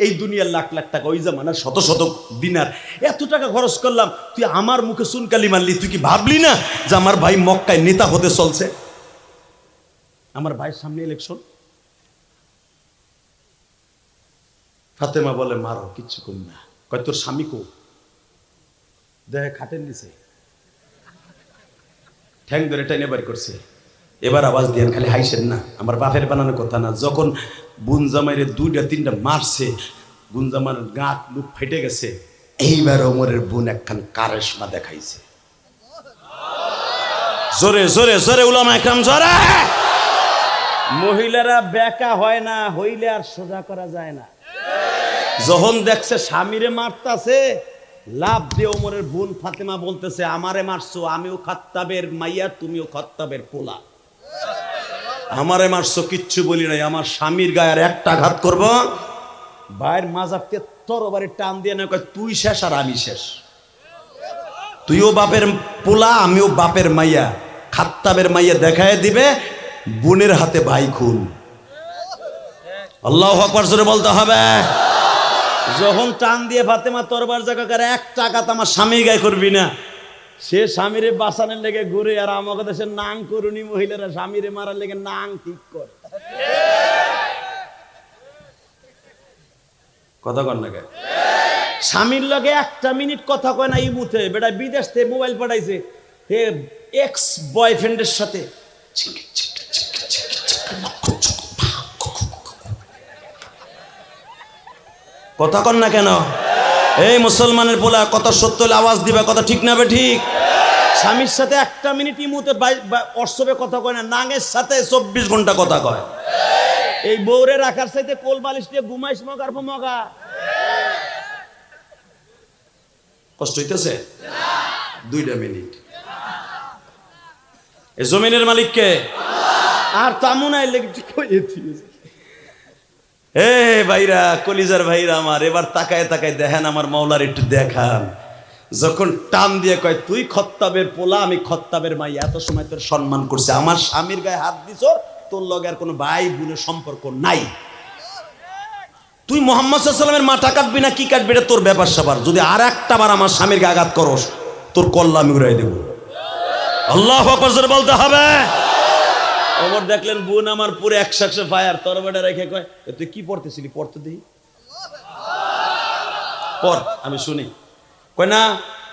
এই দুনিয়ার লাখ লাখ টাকা, ওই জামানার শত শত দিনার, এত টাকা খরচ করলাম, তুই আমার মুখে চুনকালি মারলি। তুই কি ভাবলি না যে আমার ভাই মক্কায় নেতা হতে চলছে? আমার ভাইয়ের সামনে ইলেকশন। ফাতেমা বলে মারো, কিচ্ছু করি না। কয় তোর স্বামী কো? দেখে খাটের নিচে ঠ্যাং ধরে টেনে বাড়ি করছে। এবার আওয়াজ দিয়ে খালি হাইসেন না, আমার বাপের বানানোর কথা না। যখন বুন জামাইরে 2টা 3টা মারছে, বুন জামার গাঁট লুক ফেটে গেছে, এইবার ওমরের বোন একখান কারেশমা দেখাইছে। জোরে জোরে জোরে উলামা একরাম জোরে। মহিলারা বেকা হয় না, হইলে আর সোজা করা যায় না। যখন দেখছে স্বামীরে মারতাছে, লাভ দিয়ে ওমরের বোন ফাতেমা বলতেছে, আমারে মারছো, আমিও খাত্তাবের মাইয়া, তুমিও খাত্তাবের পোলা। আমারে মারছো, কিচ্ছু বলি নাই, আমার স্বামীর গায়ে আর একটা আঘাত করব। ভাইয়ের মাজারতে তরবারি টান দিয়ে না, কয় তুই শেষ আর আমি শেষ। তুইও বাপের পোলা, আমিও বাপের মাইয়া। খাত্তাবের মাইয়া দেখায় দিবে, বোনের হাতে ভাই খুন। আল্লাহু আকবার জোরে বলতে হবে। যখন টান দিয়ে ফাতেমা তরবার জায়গাকার একটা আঘাত আমার স্বামীর গায়ে করবি না, সে স্বামীরে বাঁচানোর লেগে ঘুরে। আর আমাকে দেশে নাং করুনি মহিলারা স্বামীরে মারার লেগে নাং ঠিক করে। কথা কর না, স্বামীর লগে 1 মিনিট কথা কয় না। ইমুতে বেটা বিদেশ থেকে মোবাইল পাঠাইছে, হে এক্স বয়ফ্রেন্ডের সাথে কথা কর না কেন? এই মুসলমানের পোলা, কথা সত্য হলে আওয়াজ দিবে, কথা ঠিক না বে ঠিক? স্বামীর সাথে 1 মিনিট ইমুতে অর্শবে কথা কয় না, নাঙের সাথে 24 ঘন্টা কথা কয়। এই বউরে রাখার সাথে কোল বালিশ দিয়ে ঘুমাইস মগার মগা। কষ্ট হইতেছে? 2টা মিনিট। এই জমিনের মালিককে আর তামুনাই লেগে কইছি। এ ভাইরা, কলিজার ভাইরা আমার, এবার তাকায় তাকায় দেখেন আমার মাওলার একটু দেখান। যখন টান দিয়ে কয় তুই খত্তাবের পোলা, আমি খত্তাবের মাই, এত সময় তোর সম্মান করছে, আমার স্বামীর গায়ে হাত দিছ, তোর লগে আর কোনো ভাই বোনের সম্পর্ক নাই। তুই মুহাম্মদ সাল্লাল্লাহু আলাইহি ওয়াসাল্লামের মাথা কাটবি না কি কাটবি এটা তোর ব্যাপার স্যাপার। যদি আর একটা বার আমার স্বামীর গায়ে আঘাত করস, তোর কল্লা আমি উড়াই দেব। আল্লাহু আকবার জোরে বলতে হবে। ওমর দেখলেন বোন আমার পুরো 100 ফায়ার, তরবারিটা রেখে কয় তুই কি পড়তেছিলি? পড়তে দিই, পড় আমি শুনি। কয় না,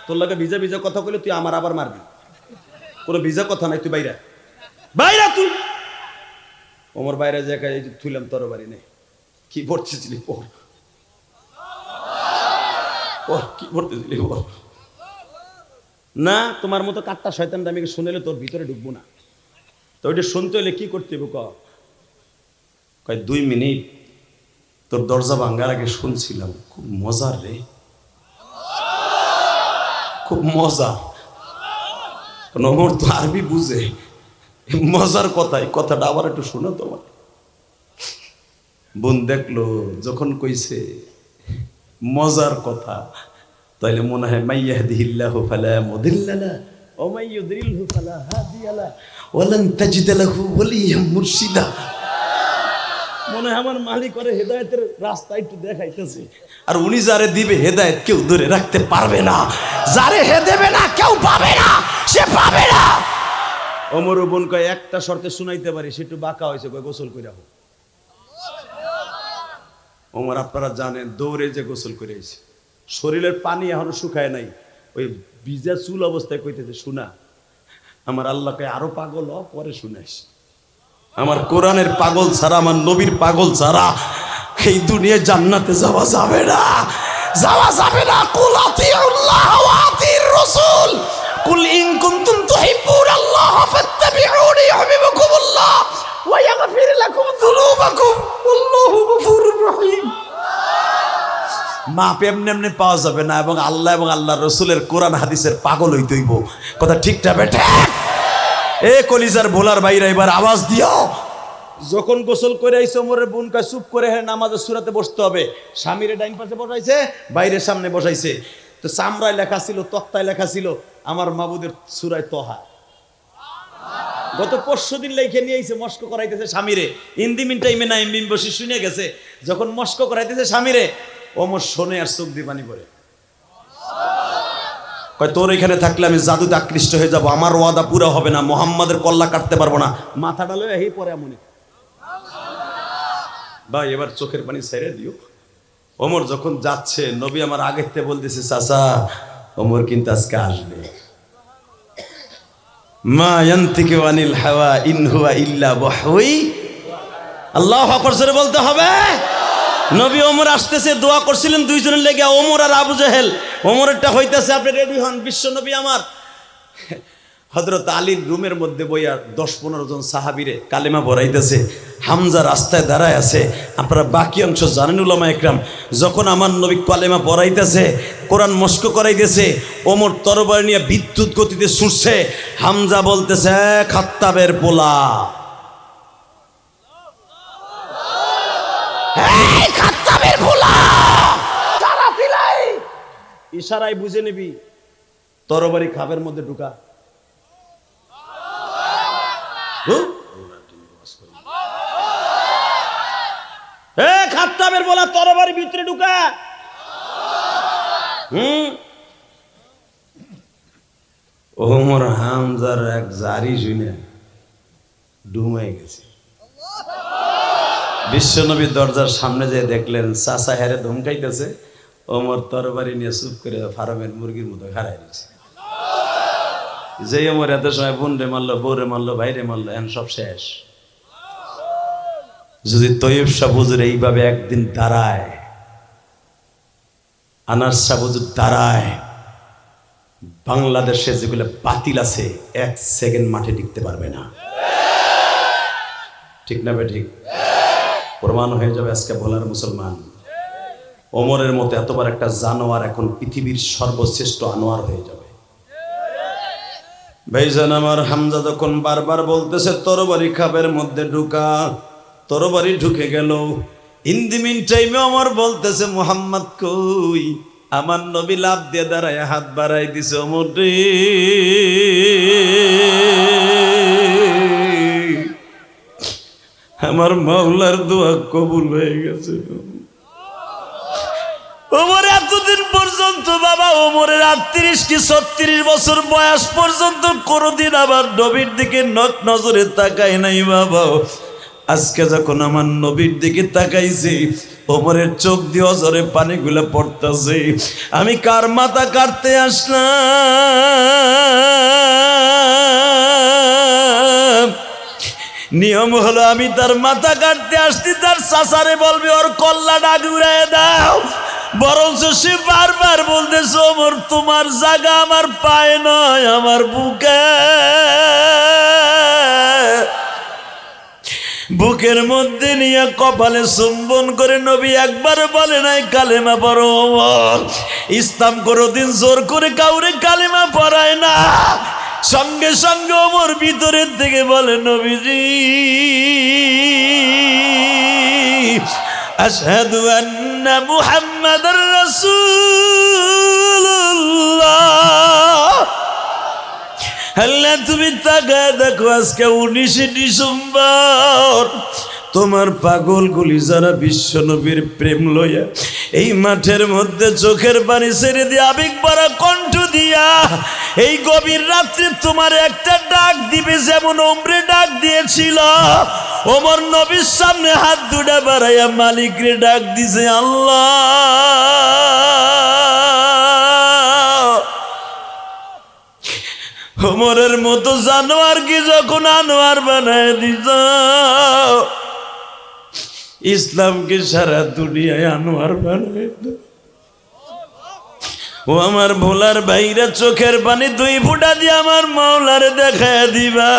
তোর লগে ভিজা ভিজা কথা কইলে তুই আমার আবার মারবি। কোনো ভিজা কথা নাই, তুই বাইরা বাইরা তুই। ওমর বাইরে যে থুইলাম তরবারি নেই। কি পড়তেছিলি? পড় পড়, কি পড়তেছিলি? পড় না, তোমার মতো কাট্টা শয়তানটা আমি শুনেলে তোর ভিতরে ঢুকবো না। তো ওইটা শুনতে হলে কি করতে হবে? কয় 2 মিনিট তোর দরজা ভাঙ্গার আগে শুনছিলাম, খুব মজার রে, খুব মজা। ওমর তো আরবি বুঝে, মজার কথা, এই কথাটা আবার একটু শোনো তোমার। বোন দেখলো যখন কইছে মজার কথা, তাইলে মনে হয় মাইয়াহদিহিল্লাহু ফালা মুদিল্লা লাহু ওয়া মান ইউদ্রিলহু ফালা হাদিয়া লাহু ওয়া লান তাজিদ লাহু ওয়ালিয়্যাম মুরশিদা। মনে হয় আমার মালিক করে হেদায়েতের রাস্তা একটু দেখাইতেছে। আর উনি যারে দিবে হেদায়েত কেউ ধরে রাখতে পারবে না, যারে হে দেবে না কেউ পাবে না, সে পাবে না। ওমর বোন কয় একটা শর্তে শুনাইতে পারি, সে একটু বাঁকা হয়েছে, কয় গোসল কইরা হোক। ওমর আপনারা জানেন দৌড়ে যে গোসল করে আইছে, শরীরের পানি এখনো শুকায় নাই, ওই ভিজা চুল অবস্থায় কইতেছে শোনা আমার আল্লাহকে আরো পাগল হ, পরে শুনাইস। আমার কোরআনের পাগল ছাড়া, আমার নবীর পাগল ছাড়া এই দুনিয়ায় জান্নাতে যাওয়া যাবে না, যাওয়া যাবে না। কুল আতিউল্লাহ ওয়া আতির রাসূল, কুল ইন কুনতুম তুহিব্বুনাল্লাহ ফাত্তাবিউনি ইউহিব্বুকুমুল্লাহ ওয়া ইয়াগফির লাকুম যুনুবাকুম আল্লাহু গফুরুর রহিম। মাপ এমনি এমনি পাওয়া যাবে না, এবং আল্লাহ এবং আল্লাহর রাসূলের কোরআন হাদিসের পাগল হইতে হইব। কথা ঠিকটা বেঠে? এ কলিজার ভোলার ভাইরা এবার আওয়াজ দিও, যখন গোসল করে আইছে ওমরের বোন কয় চুপ করে হ্যাঁ নামাজের সূরাতে বসতে হবে। স্বামীরে ডাইন পাশে বসাইছে, বাইরের সামনে বসাইছে। তো চামড়ায় লেখা ছিল, তক্তায় লেখা ছিল আমার মাবুদের সূরায় তহা। গত 5 দিন লেখে নিয়ে আইছে, মস্ক করাইতেছে স্বামীরে। ইন্দিমিন টাইমে না ইমবিম বসে শুনে গেছে, যখন মস্ক করাইতেছে স্বামীরে, ওমর শোনে আর চোখ দিয়ে পানি পড়ে। কয় তোর এখানে থাকলে আমি জাদুতে আকৃষ্ট হয়ে যাব, আমার ওয়াদা পুরো হবে না, মুহাম্মাদের কল্লা কাটতে পারবো না। মাথাটা লয়ে এই পরে এমনই ভাই এবার চোখের পানি ছেড়ে দিও। ওমর যখন যাচ্ছে নবী আমার আগের থেকে বলতেছে চাচা ওমর কিন্তু আজকে আসবে। মা ইয়ান্তিকু আনিল হাওয়া ইন হুয়া ইল্লা ওয়াহয়ি। আল্লাহু আকবার জোরে বলতে হবে। নবী ওমর আসতেছে, দোয়া করছিলেন দুইজনের লেগে, ওমর আর আবু জেহেল। ওমরেরটা হইতেছে আপনি রেডি হন, বিশ্ব নবী আমার। হযরত আলীর রুমের মধ্যে বইয়া 10-15 জন সাহাবীরে কালেমা পড়াইতেছে। হামজা রাস্তায় দাঁড়ায় আছে। আপনারা বাকি অংশ জানেন উলামা একরাম। যখন আমার নবী কালেমা পড়াইতেছে, কোরআন মস্ক করাইতেছে, ওমর তরবারি নিয়ে বিদ্যুৎ গতিতে ছুটছে। হামজা বলতেছে খাত্তাবের পোলা, খাত্তাবের পোলা, ইশারায় বুঝে নিবি তরবারি খাবের মধ্যে ঢুকা। খাত্তাবের বলা তরবারি ভিতরে ঢুকা। ওমর হামজার এক জারি শুনে ডুমাই গেছে। বিশ্বনবী দরজার সামনে যে দেখলেন চাচা হেরে ধমকাইতেছে, ওমর তরবারি নিয়ে চুপ করে ফার্মের মুরগির মতো খাড়াই দিচ্ছে। যে ওমর এত সময় বোন রে মারলো, বউরে মারলো, ভাইরে মারলো, এখন সব শেষ। যদি তৈয়ব শাহ হুজুর এইভাবে একদিন দাঁড়ায়, আনাস শাহ হুজুর দাঁড়ায়, বাংলাদেশে যেগুলো বাতিল আছে 1 সেকেন্ড মাঠে টিকতে পারবে না। ঠিক না বে ঠিক? প্রমাণ হয়ে যাবে আজকে বলার মুসলমান। ওমরের মতো এতবার একটা জানোয়ার এখন পৃথিবীর সর্বশ্রেষ্ঠ আনোয়ার হয়ে যাবে। ভাইজান আমার হামজা যখন বারবার বলতেছে তরবারি খাবের মধ্যে ঢুকা, তরবারি ঢুকে গেল। ইন দি মিন টাইমে ওমর বলতেছে মুহাম্মদ কই? আমার নবী লাফ দিয়ে দাঁড়ায় হাত বাড়াই দিছে। ওমর রে আমার মাওলার দোয়া কবুল হয়ে গেছে। ওমর এতদিন পর্যন্ত বাবা, ওমরের 38 কি 36 বছর বয়স পর্যন্ত কোনদিন আবার নবীর দিকে নজরে তাকায় নাই বাবা। আজকে যখন আমার নবীর দিকে তাকাইছি, ওমরের চোখ দিয়ে অজরে পানিগুলো পড়তেছে। আমি কার মাথা কাটতে আসলাম? নিয়ম হলো আমি তার মাথা কাটতে আসছি, তার চাচারে বলবে ওর কল্লা ডাক উড়ায় দাও। বরঞ্চ সে বারবার বলতেছে ওমর তোমার জায়গা আমার পায়ে নয়, আমার বুকে। বুকের মধ্যে নিয়ে কপালে চুম্বন করে নবী একবার বলে নাই কালেমা পড়ো ওমর। ইসলাম কোনোদিন জোর করে কাউরে কালেমা পড়ায় না। সঙ্গে সঙ্গে ওমর ভিতরের থেকে বলে নবীজি আশহাদু আন্না মুহাম্মাদার রাসূলুল্লাহ। আল্লাহ তুমি তাকায় দেখো, আজকে 19 ডিসেম্বর তোমার পাগলগুলি যারা বিশ্ব নবীর প্রেম লইয়া এই মাঠের মধ্যে চোখের পানি ছেড়ে দিয়ে আবেগ ভরা কণ্ঠ দিয়া এই গভীর রাত্রে তোমার একটা ডাক দিবে, যেমন ওমরে ডাক দিয়েছিল। ওমর নবীর সামনে হাত দুটা বাড়াইয়া মালিকরে ডাক দিছে আল্লাহ। ওমরের মতো জানোয়ার কি যখন আনোয়ার বানায় দিত, ইসলামকে সারা দুনিয়ায় আনোয়ার বানায় দিত। ও আমার ভোলার ভাইরা চোখের পানি 2 ফোঁটা দিয়ে আমার মাওলারে দেখায় দিবা।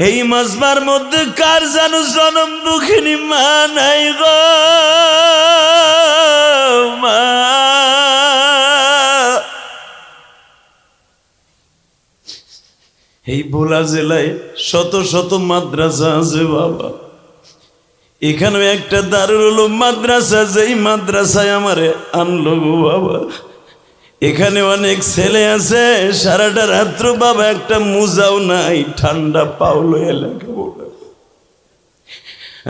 এই মাজমার মধ্যে কার জানো জনম দুঃখিনী মা নাই গো মা। এই ভোলা জেলায় শত শত মাদ্রাসা আছে বাবা, এখানেও একটা দারুল উলুম মাদ্রাসা, যেই মাদ্রাসায় আমারে আনলো গো বাবা। এখানে অনেক ছেলে আছে, সারাটা রাত্র বাবা একটা মুজাও নাই, ঠান্ডা পাউলো এলাকা।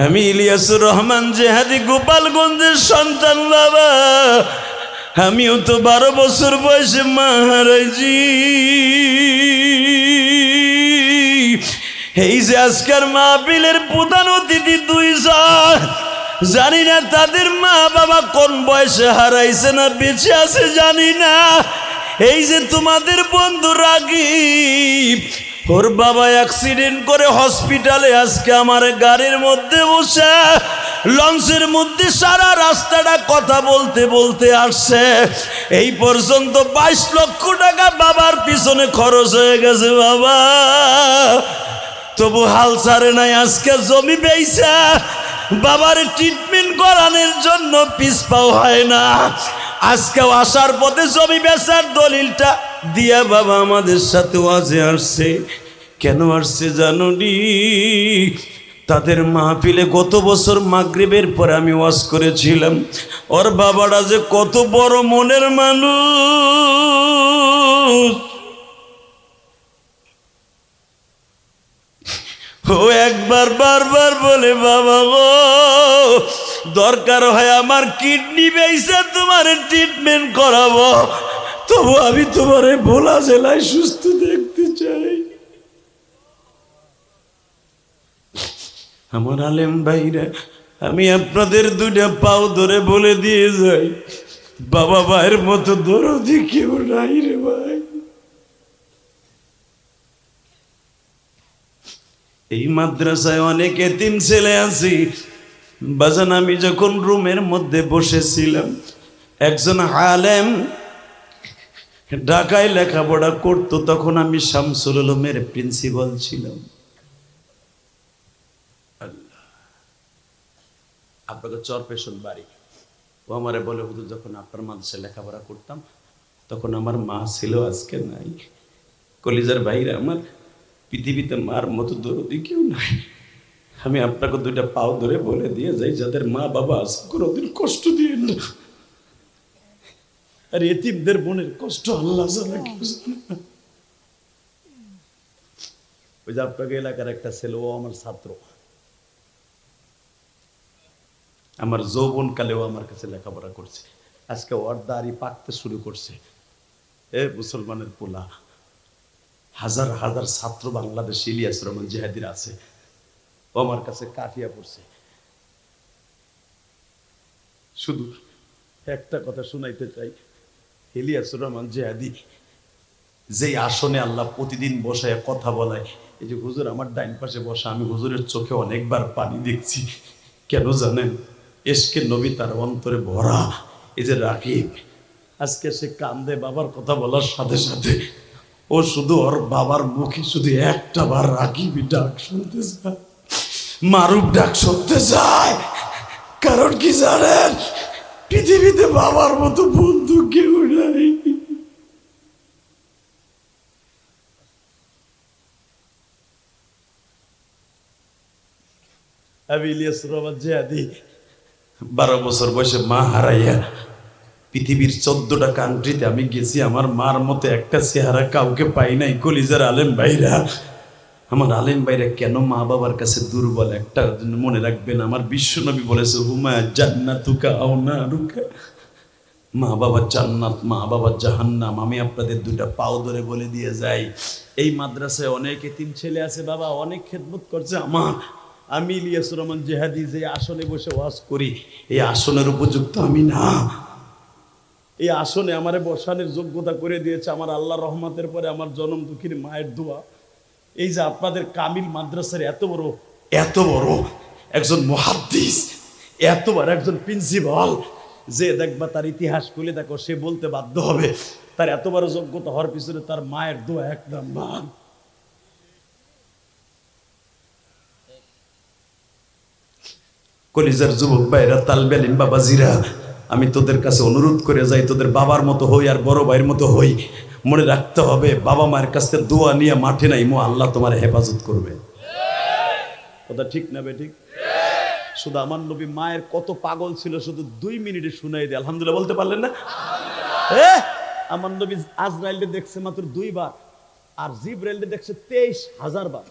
আমি ইলিয়াসুর রহমান জেহাদি গোপালগঞ্জের সন্তান বাবা। আমিও তো 12 বছর বয়সে মা হারাইছি। এই যে আজকের মাহফিলের প্রধান অতিথি 2 জন, জানি না তাদের মা বাবা কোন বয়সে হারাইছে না বেঁচে আছে জানি না। এই যে তোমাদের বন্ধু রাগীব, ওর বাবা অ্যাক্সিডেন্ট করে হসপিটালে, আজকে আমার গাড়ির মধ্যে বসে লঞ্চের মধ্যে সারা রাস্তাটা কথা বলতে বলতে আসছে। এই পর্যন্ত 22 লক্ষ টাকা বাবার পিছনে খরচ হয়ে গেছে বাবা, তবু হাল ছাড়ে নাই। আজকে জমি বেচা বাবার ট্রিটমেন্ট করানোর জন্য পিছপাও হয় না। আজকেও আসার পথে জমি বেচার দলিলটা দিয়া বাবা আমাদের সাথে ওয়াজে আসছে। কেন আসছে জানুনি? তাদের মাহফিলে গত বছর মাগরিবের পরে আমি ওয়াজ করেছিলাম, ওর বাবাটা যে কত বড় মনের মানুষ। ও একবার বারবার বলে, বাবা গো দরকার হয় আমার কিডনি বেচে তোমার ট্রিটমেন্ট করাবো, তবু আমি তোমারে ভোলা জেলায় সুস্থ দেখতে চাই। আমার আলেম ভাইরা, আমি আপনাদের 2টা পাও ধরে বলে দিয়ে যাই, বাবা ভাইয়ের মতো দরদি কেউ নাই রে ভাই। এই মাদ্রাসায় অনেক এতিম ছেলে আছি বাজান। আমি যখন রুমের মধ্যে বসেছিলাম, একজন আলেম ঢাকায় লেখাপড়া করতো, তখন আমি শামসুল উলুমের প্রিন্সিপাল ছিলাম। আপনাকে চরপেশন বাড়ি, ও আমারে বলে, হুজুর যখন আপনার মাদ্রাসায় লেখাপড়া করতাম তখন আমার মা ছিল, আজকে নাই। কলিজার ভাইরা আমার, পৃথিবীতে মার মতো দরদি কেউ নাই। আমি আপনাকে 2টা পাও ধরে বলে দিয়ে যাই, যাদের মা বাবা আছে কোনোদিন কষ্ট দিয়ে না। আর এতিমদের বোনের কষ্ট আল্লাহ জানে, কেউ জানে না। ওই যে আপনাকে এলাকার একটা ছেলে, ও আমার ছাত্র, আমার যৌবনকালেও আমার কাছে লেখাপড়া করছে। আজকে ওর দাড়ি পাকতে শুরু করছে। এ মুসলমানের পোলা, হাজার হাজার ছাত্র বাংলাদেশ ইলিয়াস রহমান জিহাদির আছে, ও আমার কাছে কাফিয়া পড়ছে। শুধু একটা কথা শুনাইতে চাই, ইলিয়াস রহমান জিহাদি যেই আসনে আল্লাহ প্রতিদিন বসায় কথা বলায়, এই যে হুজুর আমার ডাইন পাশে বসা, আমি হুজুরের চোখে অনেকবার পানি দেখছি। কেন জানেন? এশকে নবী তার অন্তরে ভরা। এই যে রাকিব, আজকে সে কান্দে বাবার কথা বলার সাথে সাথে, ও শুধু ওর বাবার মুখে শুধু একটা বার রাকিবই ডাক শুনতে চায়, মারুফ ডাক শুনতে চায়। কারণ কি জানেন? পৃথিবীতে বাবার মতো বন্ধু কেউ নাই। আমি ইলিয়াস রহমান জিহাদি 12 বছর বয়সে মা হারাইয়া পৃথিবীর 14টা কান্ট্রিতে আমি গেছি, আমার মার মতো একটা চেহারা কাউকে পাই নাই। কলিজার আলেম ভাইরা, আমার আলেম ভাইরা কেন মা বাবার কাছে দুর্বল, একটা মনে রাখবেন, আমার বিশ্বনবী বলেছে, হুমা জান্নাতুকা আও নারুকা, মা বাবা জান্নাত, মা বাবা জাহান্নাম। আমি আপনাদের 2টা পাও ধরে বলে দিয়ে যাই, এই মাদ্রাসায় অনেক এতিম ছেলে আছে বাবা, অনেক খেদমত করছে আমার। আমি ইলিয়াস রহমান জিহাদি যে আসনে বসে ওয়াজ করি, এই আসনের উপযুক্ত আমি না। এই আসনে আমারে বসানোর যোগ্যতা করে দিয়েছে আমার আল্লাহর রহমতের পরে আমার জনম দুঃখীর মায়ের দোয়া। এই যে আপনাদের কামিল মাদ্রাসার এত বড় একজন মুহাদ্দিস, এত বড় একজন প্রিন্সিপাল, যে দেখবা তার ইতিহাস খুলে দেখো, সে বলতে বাধ্য হবে তার এত বড় যোগ্যতা হওয়ার পিছনে তার মায়ের দোয়া এক নাম্বার। কলিজার যুবক ভাইরা, তালবে আলিম বাবাজিরা, আমি তোদের কাছে অনুরোধ করে যাই, তোদের বাবার মতো হই আর বড় ভাইয়ের মতো হই। মনে রাখতে হবে, বাবা মায়ের কাছ থেকে দোয়া নিয়ে মাঠে নাই, আল্লাহ তোমার হেফাজত করবে। কথা ঠিক না বে ঠিক? শুধু আমার নবী মায়ের কত পাগল ছিল শুধু 2 মিনিটে শুনাই দেয়। আলহামদুলিল্লাহ বলতে পারলেন না? আমার নবী আজরাইলকে দেখছে মাত্র 2 বার, আর জিবরাইলকে দেখছে 23,000 বার,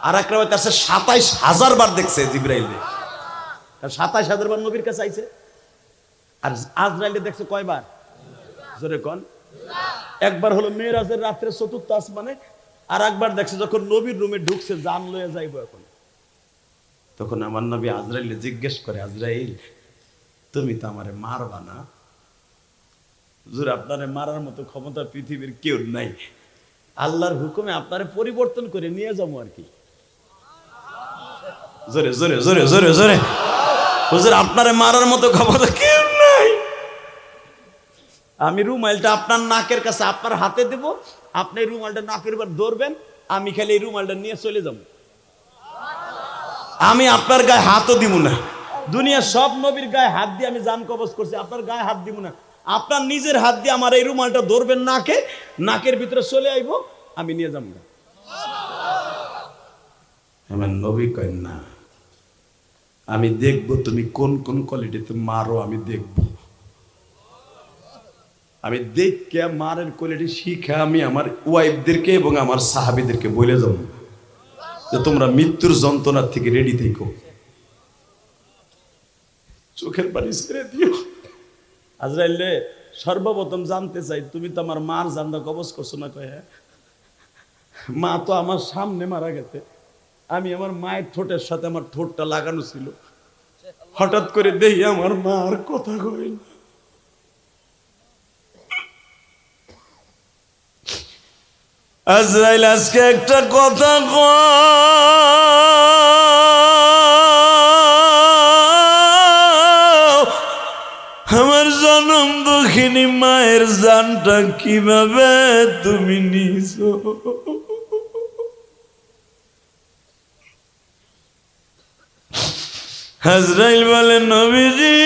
আর এক রাতে আছে 27,000 বার দেখছে জিবরাইলকে। 27,000 বার নবীর কাছে আইছে। আর আজরাইলকে দেখছে কয়বার? জোরে কোন? একবার হলো মেরাজের রাত্রে 4র্থ আসমানে, আর একবার দেখছে যখন নবীর রুমে ঢুকছে জান লয়ে যাইবো এখন। তখন আমার নবী আজরাইলকে জিজ্ঞেস করে, আজরাইল তুমি তো আমারে মারবা না? হুজুর আপনারে মারার মতো ক্ষমতা পৃথিবীর কেউ নাই, আল্লাহর হুকুমে আপনারে পরিবর্তন করে নিয়ে যাবো আর কি। জোরে জোরে জোরে জোরে জোরে, হুজুর আপনারে মারার মতো ক্ষমতা কেউ নাই। আমি রুমালটা আপনার নাকের কাছে আপনার হাতে দেব, আপনি রুমালটা নাকের উপর ধরবেন, আমি খালি এই রুমালটা নিয়ে চলে যাব। আমি আপনার গায়ে হাতও দিব না। দুনিয়ার সব নবীর গায়ে হাত দিয়ে আমি জান কবজ করছি, আপনার গায়ে হাত দিব না। আপনার নিজের হাত দিয়ে আমার এই রুমালটা ধরবেন নাকে, নাকের ভিতরে চলে আইব, আমি নিয়ে যাব না। আমার নবী কয় না, আমি দেখবো তুমি কোন কোন কোয়ালিটিতে মারো, আমি দেখবো। আমি দেখে মারের কোয়ালিটি শিখে আমি আমার ওয়াইফদেরকে এবং আমার সাহাবীদেরকে বলে যাব যে তোমরা মৃত্যুর যন্ত্রণার থেকে রেডি থেকো। চোখের পানি ছেড়ে দিও। আজরাইল রে, সর্বপ্রথম জানতে চাই তুমি তো আমার মার জানটা কবজ করছো না? কয়ে মা তো আমার সামনে মারা গেছে, আমি আমার মায়ের ঠোঁটের সাথে আমার ঠোঁটটা লাগানো ছিল, হঠাৎ করে দেখি আমার মা আর কথা কয় না। আজরাইল আজকে একটা কথা আমার জনম দুঃখিনী মায়ের জানটা কিভাবে তুমি নিছো? আজরাইল বলে, নবীজি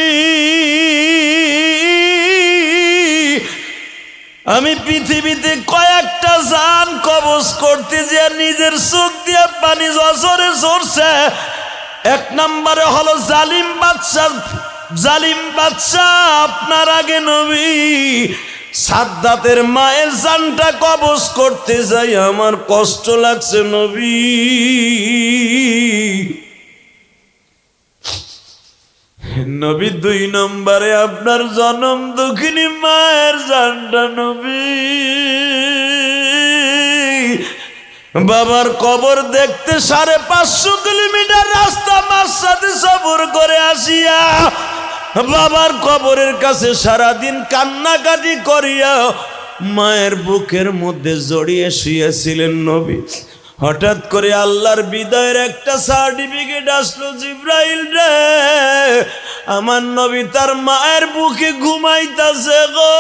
আমি পৃথিবীতে কয়েকটা জান কবজ করতে যে নিজের চোখ দিয়ে পানি জসরে ঝরছে। 1 নম্বরে হলো জালিম বাদশা। জালিম বাদশা আপনার আগে নবী সাদ্দাতের মায়ের জানটা কবজ করতে যাই আমার কষ্ট লাগছে নবী। নবী 2 নম্বরে আপনার জনম দুঃখিনী মায়ের জানটা নবী বাবার কবর দেখতে 550 কিলোমিটার রাস্তা মার সাথে সফর করে আসিয়া বাবার কবরের কাছে সারাদিন কান্নাকাটি করিয়া মায়ের বুকের মধ্যে জড়িয়ে শুয়েছিলেন নবী। হঠাৎ করে আল্লাহর বিদায়ের একটা সার্টিফিকেট আসলো, জিব্রাইল রে আমার নবী তার মায়ের বুকে ঘুমাইতাছে গো,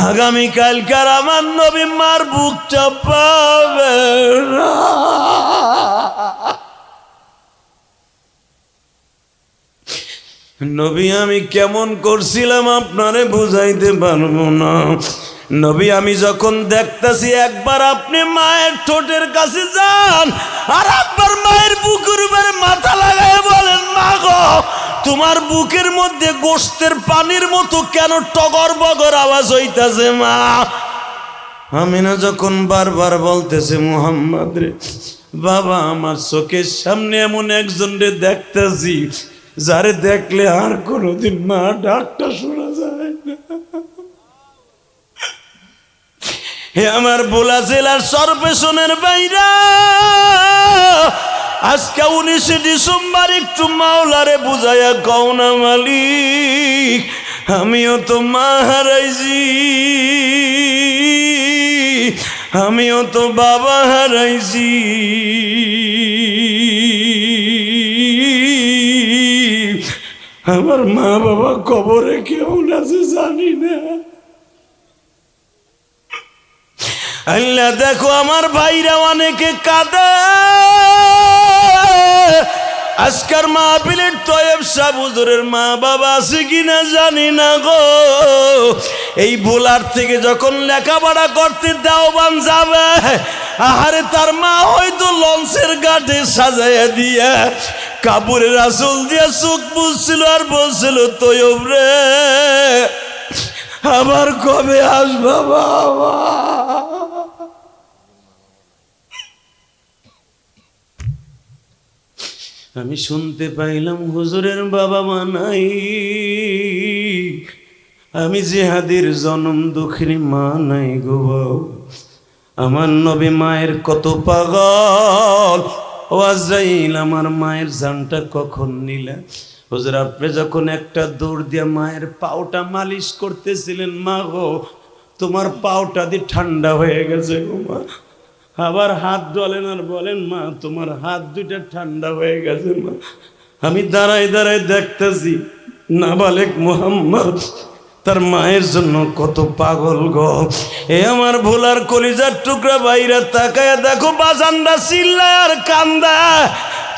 আগামীকালকার আমার নবী মার বুকটা পাবে না। নবী আমি কেমন করছিলাম আপনারে বুঝাইতে পারবো না। নবী আমি যখন দেখতেছি একবার আপনি মায়ের ঠোঁটের কাছে যান আর একবার মায়ের বুকের উপরে মাথা লাগায় বলেন, মা গো তোমার বুকের মধ্যে গোশতের পানির মতো কেন টগর বগর আওয়াজ হইতাছে? মা আমিনা যখন বারবার বলতেছে, মুহাম্মদ রে বাবা আমার চোখের সামনে এমন একজন রে দেখতেছি যারে দেখলে আর কোনোদিন মা ডাকটা শোনা যায় না। হে আমার বোলা জেলার সর্বেশনের বাইরা, আজকে 19 ডিসেম্বর একটু মাওলারে বুঝাইয়া কও না মালিক আমিও তো মা হারাইছি, আমিও তো বাবা হারাইছি, আমার মা বাবা কবরে কেমন আছে জানি না। আল্লাহ দেখো আমার ভাইরা অনেকে কাঁদে। আজকার মাহফিলের তয়েব সাহেব হুজুরের মা বাবা আছে কিনা জানি না গো। এই ভোলার থেকে যখন লেখাপড়া করতে দেওবান যাবে আহারে তার মা হয়তো লঞ্চের ঘাটে সাজাইয়া দিয়া কাপড়ের আসল দিয়া চোখ বুঝছিল আর বলছিল তৈব রে আবার কবে আসবা বাবা। আমি শুনতে পাইলাম হুজুরের বাবা মা নাই, আমি জিহাদির জনম দুঃখিনী মা নাই গো। আমার নবী মায়ের কত পাগল। ও আজরাইল আমার মায়ের জানটা কখন নিলে? হুজুর আপনি যখন একটা দৌড় দিয়ে মায়ের পাওটা মালিশ করতেছিলেন, মা গো তোমার পাওটা দিয়ে ঠান্ডা হয়ে গেছে গো মা। আবার হাত ডলেন আর বলেন মা তোমার হাত দুইটা ঠান্ডা হয়ে গেছে মা। আমি দাঁড়াই দাঁড়াই দেখতেছি নাবালেক মুহাম্মদ তার মায়ের জন্য কত পাগল গো। এ আমার ভোলার কলিজার টুকরা বাইরা তাকায়া দেখো বাজানরা চিল্লায় আর কান্দা।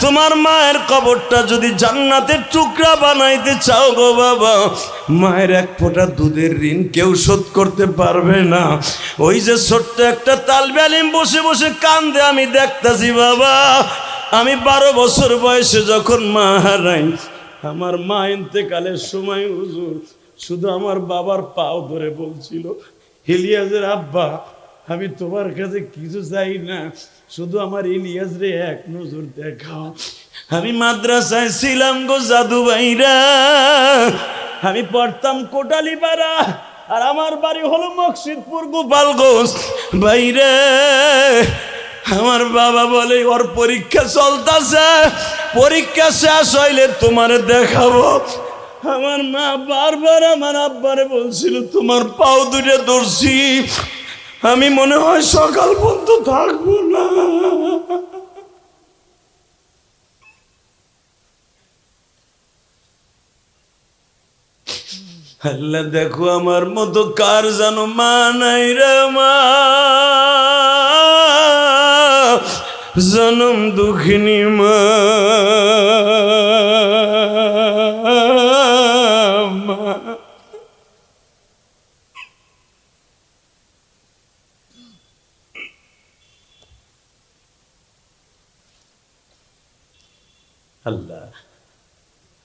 তোমার মায়ের কবরটা যদি জান্নাতের টুকরা বানাইতে চাও গো বাবা, মায়ের এক ফোঁটা দুধের ঋণ কেউ শোধ করতে পারবে না। ওই যে ছোট্ট একটা তালবে আলিম বসে বসে কান্দে আমি দেখতাছি বাবা। আমি 12 বছর বয়সে যখন মা হারাই, আমার মা ইন্তেকালের সময় হুজুর শুধু আমার বাবার পাও ধরে বলছিল, ইলিয়াসের আব্বা আমি তোমার কাছে কিছু চাই না, শুধু আমার ইলিয়াস রে এক নজর দেখাও। আমি মাদ্রাসায় ছিলাম গো জাদু ভাইরা, আমি পড়তাম কোটালীপাড়া, আর আমার বাড়ি হলো মকসিদপুর গোপালগঞ্জ। ভাইরে আমার বাবা বলে ওর পরীক্ষা চলতেছে, পরীক্ষা শেষ হইলে তোমার দেখাবো। আমার মা বারবার আমার আব্বারে বলছিল তোমার পাও দুটো ধরছি, আমি মনে হয় সকাল পর্যন্ত থাকবো না। আল্লাহ দেখো আমার মতো কার জানো মা নাই রে মা, জনম দুঃখিনী মা। আল্লাহ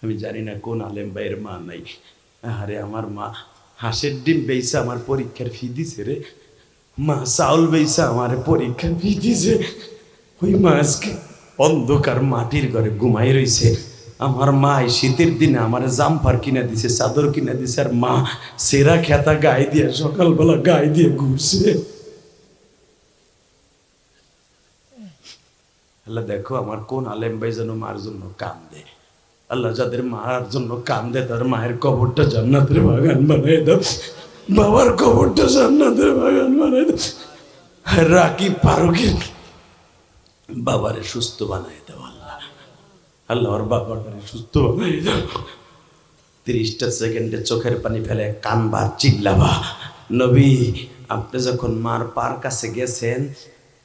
আমি জানি না কোন আলেম ভাইয়ের মা নাই। আরে আমার মা হাঁসের ডিম বেইসা আমার পরীক্ষার ফি দিছে রে, মা চাউল বেইসা আমার পরীক্ষার ফি দিছে। ওই মা আজকে অন্ধকার মাটির ঘরে ঘুমাই রইছে। আমার মা এই শীতের দিনে আমার জাম্পার কিনে দিছে, চাদর কিনে দিছে, আর মা সেরা খেতা গায়ে দিয়ে সকালবেলা গায়ে দিয়ে ঘুরছে। আল্লাহ দেখো আমার কোন আলেম ভাই যেন মার জন্য কান্দে। আল্লাহ যাদের মার জন্য কান্দে তার মায়ের কবরটা জান্নাতের বাগান বানাই দাও, বাবার কবরটা জান্নাতের বাগান বানাই দাও। রাকিব ফারুকের বাবারে সুস্থ বানাই দাও আল্লাহ, আল্লাহ ওর বাবাটারে সুস্থ বানাই দাও। 30টা সেকেন্ডে চোখের পানি ফেলে কানবার চিল্লাবা। নবী আপনি যখন মার পার কাছে গেছেন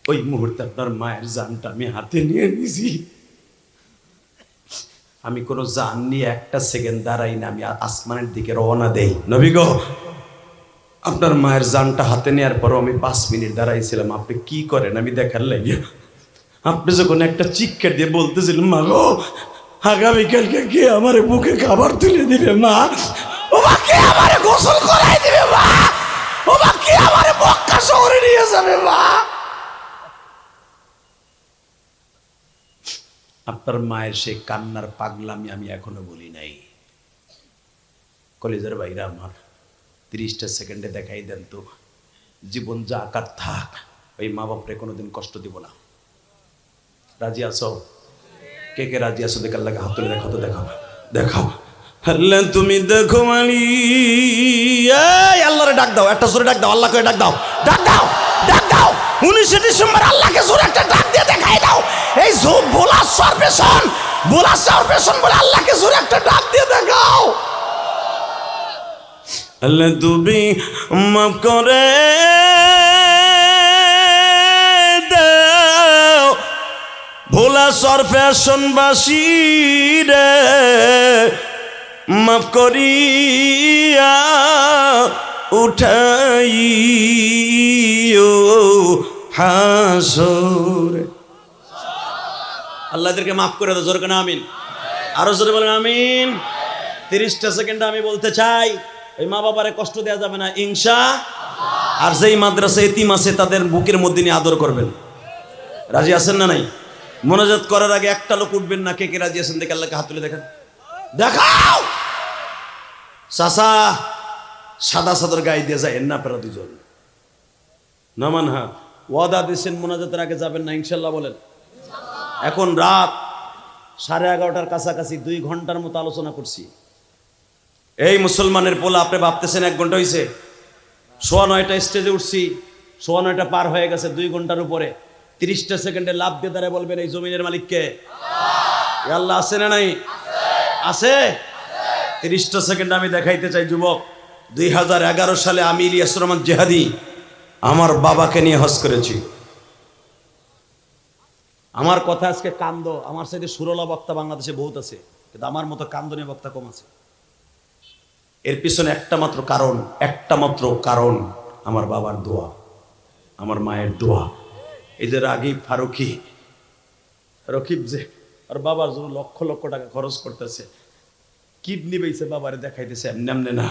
ওই মুহূর্তে আপনার মায়ের জানটা আমি হাতে নিয়ে নিছি। আমি কোনো জান নিয়ে একটা সেকেন্ড দাঁড়াই না, আমি আসমানের দিকে রওনা দেই। নবী গো আপনার মায়ের জানটা হাতে নেওয়ার পরও আমি 5 মিনিট দাঁড়াইছিলাম। আপনি কি করেন আমি দেখার লাগে। আপনি যখন একটা চিৎকার দিয়ে বলতেছিলেন মা গো আগামীকালকে কে আমার বুকে খাবার তুলে দিবে মা, ও মা কে আমার গোসল করাই দিবে মা, ও মা কে আমার মক্কা শহরে নিয়ে যাবে মা। আপনার মায়ের সেই কান্নার পাগলামি আমি এখনো বলি নাই। কলেজের বাইরে আমার 30টা সেকেন্ডে দেখাই দেন তো, জীবন যা আকার থাক ওই মা বাপরে কোনোদিন কষ্ট দিব না। রাজি আছো? কে কে রাজি আছো? দেখার লাগে হাত তুলে দেখাও তো, দেখাও দেখাও। আল্লাহ তুমি দেখো মালি, আল্লাহরে ডাক দাও, একটা জোরে ডাক দাও, আল্লাহকে ডাক দাও, ডাক দাও, ডাক দাও। 19 ডিসেম্বর আল্লাহকে জোরে একটা ডাক দিয়ে দেখাই দাও। এই ভোলা সরপেশন, ভোলা সরপেশন বলে আল্লাহকে জোরে একটা ডাক দিয়ে দেখাও। আল্লাহ তুমি মাফ করে দাও ভোলা সরপেশনবাসী রে, মাফ করিয়া উঠাইও হাসর। আল্লাহ এদেরকে মাফ করে দাও, জোরে কেন আমিন। আরো জোরে বলেন আমিন। 30টা সেকেন্ড আমি বলতে চাই, ওই মা বাবারে কষ্ট দেওয়া যাবে না ইনশা। আর যেই মাদ্রাসা এতিম আছে তাদের বুকের মধ্যে নিয়ে আদর করবেন। রাজি আছেন না নাই? মোনাজাত করার আগে একটা লোক উঠবেন না, কে কে রাজি আছেন দেখে আল্লাহকে হাত তুলে দেখেন, দেখাও। চাচা সাদা চাদর গায়ে দিয়ে যায় না, আপনারা দুজন নামান। হ্যাঁ, ওয়াদা দিয়েছেন মোনাজাতের আগে যাবেন না ইনশাল্লাহ বলেন। এখন রাত 11:30টার কাছাকাছি, 2 ঘন্টার মতো আলোচনা করছি। এই মুসলমানের পোলা, আপনি ভাবতেছেন 1 ঘন্টা হয়েছে? 9:15 স্টেজে উঠছি, 9:15 পার হয়ে গেছে, 2 ঘন্টার উপরে। 30টা সেকেন্ডে লাভ দিয়ে দাঁড়ায় বলবেন এই জমিনের মালিককে? আল্লাহ আছে না নাই? আছে। 30টা সেকেন্ড আমি দেখাইতে চাই যুবক। 2011 সালে আমি ইলিয়াস রহমান জেহাদি আমার বাবাকে নিয়ে হজ করেছি। আমার কথা আজকে কান্দ, আমার সাথে সুরলা বক্তা বাংলাদেশে বহুত আছে, কিন্তু আমার মতো কান্দনীয় বক্তা কম আছে। এর পিছনে একটা মাত্র কারণ আমার বাবার দোয়া, আমার মায়ের দোয়া। এই যে রাগিব ফারুকি রকিব, যে আর বাবার জন্য লক্ষ লক্ষ টাকা খরচ করতেছে, কিডনি বেঁচে বাবারে দেখাইতেছে, এমনি এমনি না।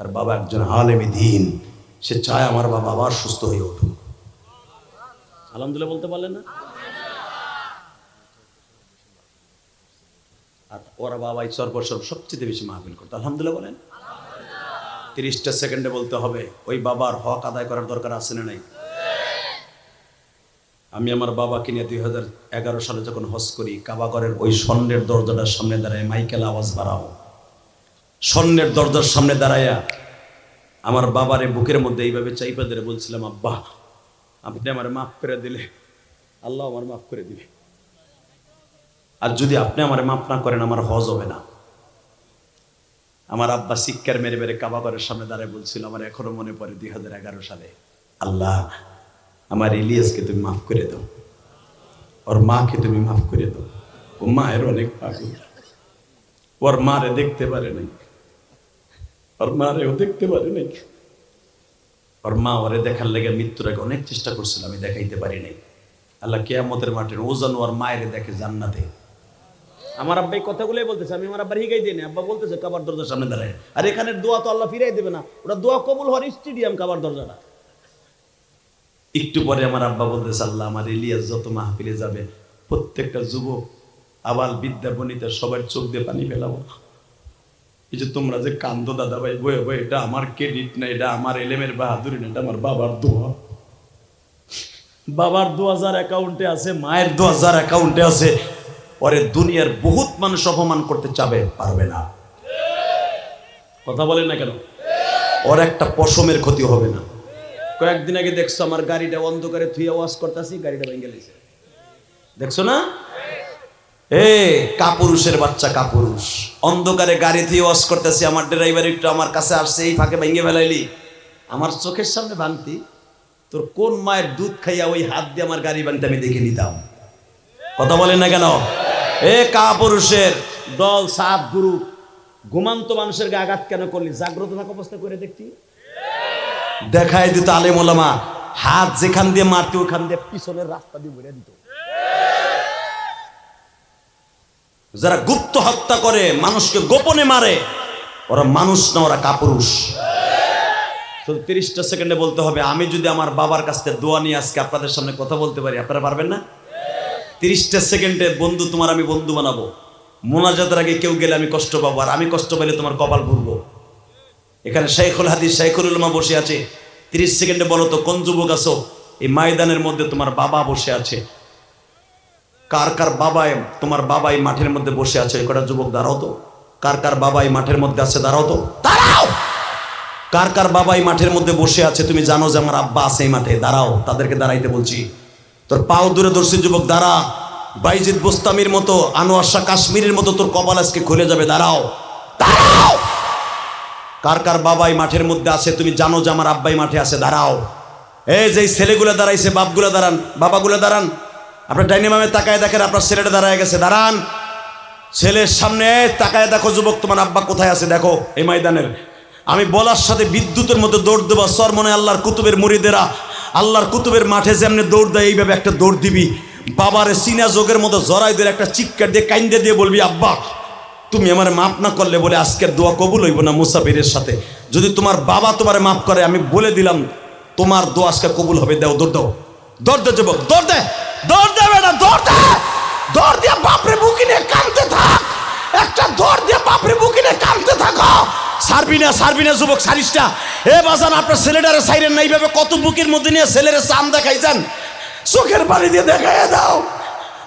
তার বাবা একজন আলেমে দ্বীন, সে চায় আমার বাবা আবার সুস্থ হয়ে উঠুক। আলহামদুলিল্লাহ বলতে পারলেন না? আর ওরা বাবা ঈশ্বর বছর সবচেয়ে বেশি মাহফিল করতো, আলহামদুলিল্লাহ বলেন। 30টা সেকেন্ডে বলতে হবে, ওই বাবার হক আদায় করার দরকার আছে না নাই? আমি আমার বাবাকে নিয়ে 2011 সালে যখন হজ করি, কাবাগরের ওই স্বর্ণের দরজাটার সামনে দাঁড়ায় মাইকেল আওয়াজ বাড়াও, স্বর্ণের দরজার সামনে দাঁড়াইয়া আমার বাবারে বুকের মধ্যে এইভাবে চাইপা ধরে বলছিলাম, আব্বা আপনি আমার মাফ করে দিলে আল্লাহ আমার মাফ করে দিবে, আর যদি আপনি আমার মাফ না করেন আমার হজ হবে না। আমার আব্বা শিক্ষার মেরে মেরে কাবাগরের সামনে দাঁড়ায় বলছিল, আমার এখনো মনে পড়ে 2011 সালে, আল্লাহ আমার ইলিয়াসকে তুমি মাফ করে দাও, ওর মাকে তুমি মাফ করে দাও, ও মায়ের অনেক পাগল, ওর মারে দেখতে পারে নাই, ওর মারেও দেখতে পারে নাই, ওর মা ওরে দেখার লেগে মৃত্যুর আগে অনেক চেষ্টা করছিল, আমি দেখাইতে পারি নাই। আল্লাহ কিয়ামতের মাঠে ও যেন ওর মায়ের দেখে জান্নাতে। আমার আব্বা এই কথাগুলোই বলতেছে, আমি আমার আব্বার হিগাই দিই না। আব্বা বলতেছে কাবার দরজার সামনে দাঁড়ায়, আর এখানের দোয়া তো আল্লাহ ফিরাই দেবে না, ওটা দোয়া কবুল হওয়ার স্টেডিয়াম কাবার দরজাটা। একটু পরে আমার আব্বা বলতেছে, আল্লাহ আমার ইলিয়াস যত মাহফিলে যাবে প্রত্যেকটা যুবক আবাল বিদ্যা বনিতা সবার চোখ দিয়ে পানি ফেলাবো। এই যে তোমরা যে কান্দো দাদা ভাই বয়ে বয়ে, এটা আমার ক্রেডিট না, এটা আমার এলেমের বাহাদুরি না, এটা আমার বাবার দোয়া। বাবার দোয়া যার অ্যাকাউন্টে আছে, মায়ের দোয়া যার অ্যাকাউন্টে আছে, পরে দুনিয়ার বহুত মানুষ অপমান করতে চাবে, পারবে না। কথা বলেন না কেন? ওর একটা পশমের ক্ষতি হবে না। কয়েকদিন আগে দেখছো আমার গাড়িটা অন্ধকারে থুইয়া ওয়াশ করতেছি, গাড়িটা ভেঙে গেছে, দেখছো না? কাপুরুষের বাচ্চা, কাপুরুষ, অন্ধকারে গাড়ি থুইয়া ওয়াশ করতেছি, আমার ড্রাইভার একটু আমার কাছে আসছে, এই ফাঁকে ভেঙে ফেলাইলি, আমার চোখের সামনে ভাঙতি। তোর কোন মায়ের দুধ খাইয়া ওই হাত দিয়ে আমার গাড়ি ভাঙতে আমি দেখে নিতাম। কথা বলেন না কেন? কাপুরুষের দল, সাত গুরু, ঘুমান্ত মানুষের গায়ে আঘাত কেন করলি? জাগ্রত থাকা অবস্থা করে দেখতি, দেখাই দিত আলেম ওলামা, হাত যেখান দিয়ে মারতে ওখান দিয়ে পিছনের রাস্তা দিয়ে বেড়ে দিত। যারা গুপ্ত হত্যা করে, মানুষকে গোপনে মারে, ওরা মানুষ না, ওরা কাপুরুষ। 30টা সেকেন্ডে বলতে হবে, আমি যদি আমার বাবার কাছ থেকে দোয়া নিয়ে আজকে আপনাদের সামনে কথা বলতে পারি, আপনারা পারবেন না? 30টা সেকেন্ডে বন্ধু তোমার আমি বন্ধু বানাবো। মোনাজাতের আগে কেউ গেলে আমি কষ্ট পাবো, আর আমি কষ্ট পেলে তোমার কপাল ভরবো। এখানে শাইখুল হাদিস শাইখুল উলামা বসে আছে। 30 সেকেন্ডে বলো তো কোন যুবক আছো এই ময়দানের মধ্যে তোমার বাবা বসে আছে? কার কার বাবায়, তোমার বাবা এই মাঠের মধ্যে বসে আছে? কটা যুবক দাঁড়াও তো। কার কার বাবা এই মাঠের মধ্যে আছে? দাঁড়াও তো, দাঁড়াও। কার কার বাবা এই মাঠের মধ্যে বসে আছে? তুমি জানো যে আমার আব্বা আছে এই মাঠে, দাঁড়াও। তাদেরকে দাঁড়াইতে বলছি। তোর পাও দূরে ধরছি যুবক, দাঁড়া। বাইজিদ বোস্তামির মতো, আনোয়ার শাহ কাশ্মীরের মতো তোর কপাল আজকে খুলে যাবে, দাঁড়াও, দাঁড়াও। কার কার বাবাই মাঠের মধ্যে আছে? তুমি জানো যে আমার আব্বাই মাঠে আছে, দাঁড়াও। এই যে ছেলেগুলো দাঁড়াইছে, বাপগুলো দাঁড়ান, বাবাগুলো দাঁড়ান। আপনার ডাইনিমামে তাকায় দেখেন আপনার ছেলেটা দাঁড়ায় গেছে, দাঁড়ান। ছেলের সামনে তাকায় দেখো যুবক, তোমার আব্বা কোথায় আছে দেখো এই ময়দানের। আমি বলার সাথে বিদ্যুতের মতো দৌড় দেবো। সরমনে আল্লাহর কুতুবের মুরিদেরা, আল্লাহর কুতুবের মাঠে যেমনি দৌড় দেয় এইভাবে একটা দৌড় দিবি, বাবারে সিনা যোগের মতো জড়াই দিয়ে একটা চিৎকার দিয়ে কাইন্দে দিয়ে বলবি, আব্বা তুমি আমার মাফ না করলে বলে আজকের দোয়া কবুল হইব না মুসাফিরের সাথে। যদি তোমার বাবা তোমারে মাফ করে, আমি বলে দিলাম তোমার দোয়া আজকে কবুল হবে। দাও দৌড় দাও, দৌড় দে যুবক, দৌড় দে, দৌড় দে বেটা, দৌড় দে, দৌড় দিয়ে বাপরে বুকি নিয়ে কাঁদতে থাক, একটা দৌড় দিয়ে বাপরে বুকি নিয়ে কাঁদতে থাকো। সারবি না যুবক, সারিস না। এ বাজান আপনার ছেলেটারে সাইরেন না, এইভাবে কত বুকের মধ্যে নিয়ে ছেলেরে চাম দেখাইছেন, চোখের পানি দিয়ে দেখাইয়া দাও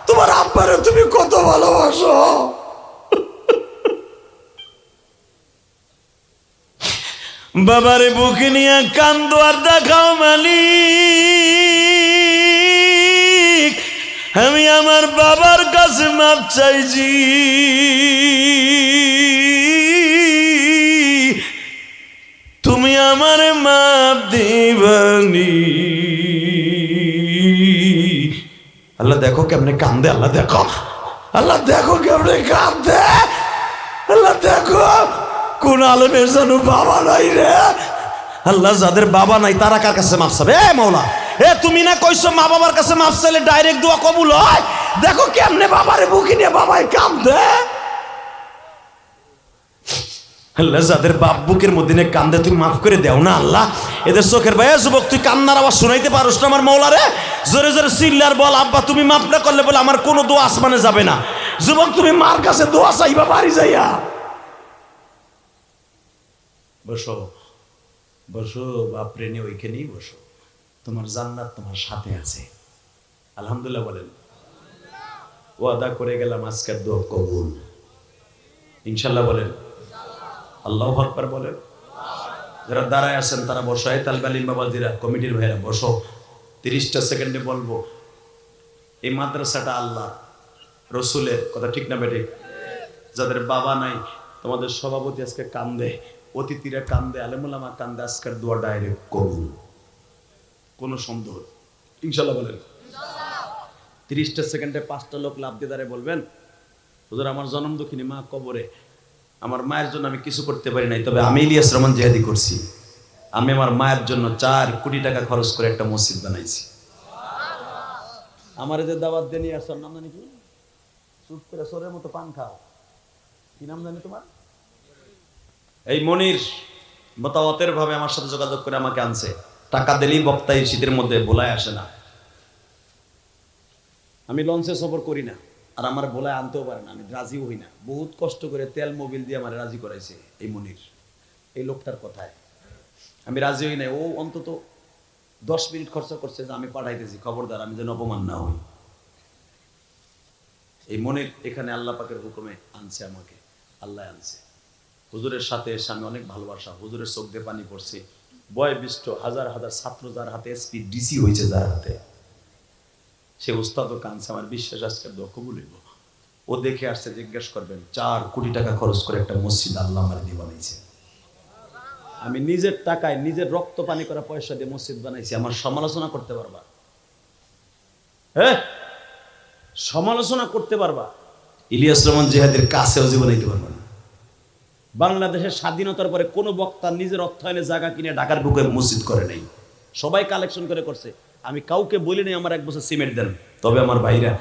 তোমার আব্বারে তুমি কত ভালোবাসো। বাবারে বুকে নিয়ে কান্দো আর দেখাও মালিক, আমি আমার বাবার কাছে মাপ চাইছি। তুমি আমার মাপ দিবানি। আল্লাহ দেখো কেমনে কান্দে, আল্লাহ দেখো, আল্লাহ দেখো কেমনে কান্দে, আল্লাহ দেখো কোন আলেমের যেন বাবা নাই রে। আল্লাহ যাদের বাবা নাই তারা কার কাছে মাফ চাবে? এ মৌলা, এ তুমি না কইছো মা বাবার কাছে মাফ চাইলে ডাইরেক্ট দোয়া কবুল হয়? দেখো কেমনে বাবারে বুকি নিয়ে বাবাই কান্দে। আল্লাহ যাদের বাপ বুকের মধ্যে নিয়ে কান্দে তুমি মাফ করে দেও না আল্লাহ। এদের চোখের ভাই যুবক, তুই কান্নার আওয়াজ শোনাইতে পারোস না আমার মৌলা রে? জোরে জোরে চিল্লার বল, আব্বা তুমি মাফ না করলে বলে আমার কোনো দোয়া আসমানে যাবে না। যুবক তুমি মার কাছে দোয়া চাইবা বাড়ি যাইয়া। বসো বসো বাপরে নিয়ে ওইখানেই বসো, তোমার জান্নাত তোমার সাথে আছে। আলহামদুলিল্লাহ বলেন। ওয়াদা করে গেলাম আজকের দোয়া কবুল ইনশাল্লাহ বলেন। আল্লাহু আকবার বলেন। যারা দাঁড়ায় আছেন তারা বসো। এই তালবালিম বাবাজিরা, কমিটির ভাইরা বসো। 30টা সেকেন্ডে বলবো, এই মাদ্রাসাটা আল্লাহ রসুলের কথা, ঠিক না বেঠিক? যাদের বাবা নাই, তোমাদের সভাপতি আজকে কান্দে, অতিথিরা কান্দে, আলেমুলামা কান্দে, আজকের দোয়া ডাইরেক্ট কবুল, কোনো সন্দেহ ইনশাল্লাহ বলেন। 30টা সেকেন্ডে 5টা লোক লাভ দিয়ে দাঁড়িয়ে বলবেন, হুজুর আমার জনম দুঃখিনী মা কবরে, আমার মায়ের জন্য আমি কিছু করতে পারি নাই, তবে আমি ইলিয়াস রহমান জিহাদি করছি। আমি আমার মায়ের জন্য 4 কোটি টাকা খরচ করে একটা মসজিদ বানাইছি। আমার যে দাওয়াত দিয়ে নিয়ে আসছো, নাম জানি কি? চুপ করে সরের মতো পান খাও, কি নাম জানি তোমার? এই মনির মতামতের ভাবে আমার সাথে যোগাযোগ করে আমাকে আনছে। টাকা দিলেই বক্তা এই শীতের মধ্যে বোলায় আসে না। আমি লঞ্চে সফর করি না, আর আমার বোলায় আনতেও পারে না, আমি রাজিও হই না। বহুত কষ্ট করে তেল মোবিল দিয়ে আমার রাজি করাইছে এই মনির, এই লোকটার কথায় আমি রাজি হই নাই। ও অন্তত 10 মিনিট খরচা করছে যে আমি পাঠাইতেছি, খবরদার আমি যেন অপমান না হই। এই মনির এখানে আল্লাহ পাকের হুকুমে আনছে আমাকে, আল্লাহ আনছে। হুজুরের সাথে এসে আমি অনেক ভালোবাসা, হুজুরের চোখ দিয়ে পানি পড়ছে। বয়োবিষ্ট হাজার হাজার ছাত্র যার হাতে, এসপি ডিসি হয়েছে যার হাতে, সে উস্তাদও কানছে। আমার বিশ্বাস আজকের দোয়া কবুল হইব। ও দেখে আসছে, জিজ্ঞেস করবেন 4 কোটি টাকা খরচ করে একটা মসজিদ আল্লাহ আমার দিয়ে বানাইছে। আমি নিজের টাকায়, নিজের রক্ত পানি করা পয়সা দিয়ে মসজিদ বানাইছি। আমার সমালোচনা করতে পারবা? হ্যাঁ, সমালোচনা করতে পারবা? ইলিয়াস রহমান জিহাদের কাছেও জীবনে দিতে পারবা না। বাংলাদেশের স্বাধীনতার পরে কোনো বক্তা নিজের অর্থায়নে জায়গা কিনে ঢাকার বুকে মসজিদ করে নাই, সবাই কালেকশন করে করছে। আমি কাউকে বলি নাই আমার 1 বছর সিমেন্ট দেন, তবে আমার ভাইরা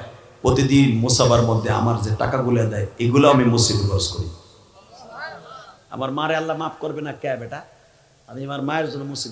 প্রতিদিন মুসাবার মধ্যে আমার যে টাকাগুলো দেয়, এগুলো আমি মসজিদে খরচ করি। আমার মারে আল্লাহ মাফ করবে না কে বেটা? আমি আমার মায়ের জন্য মসজিদ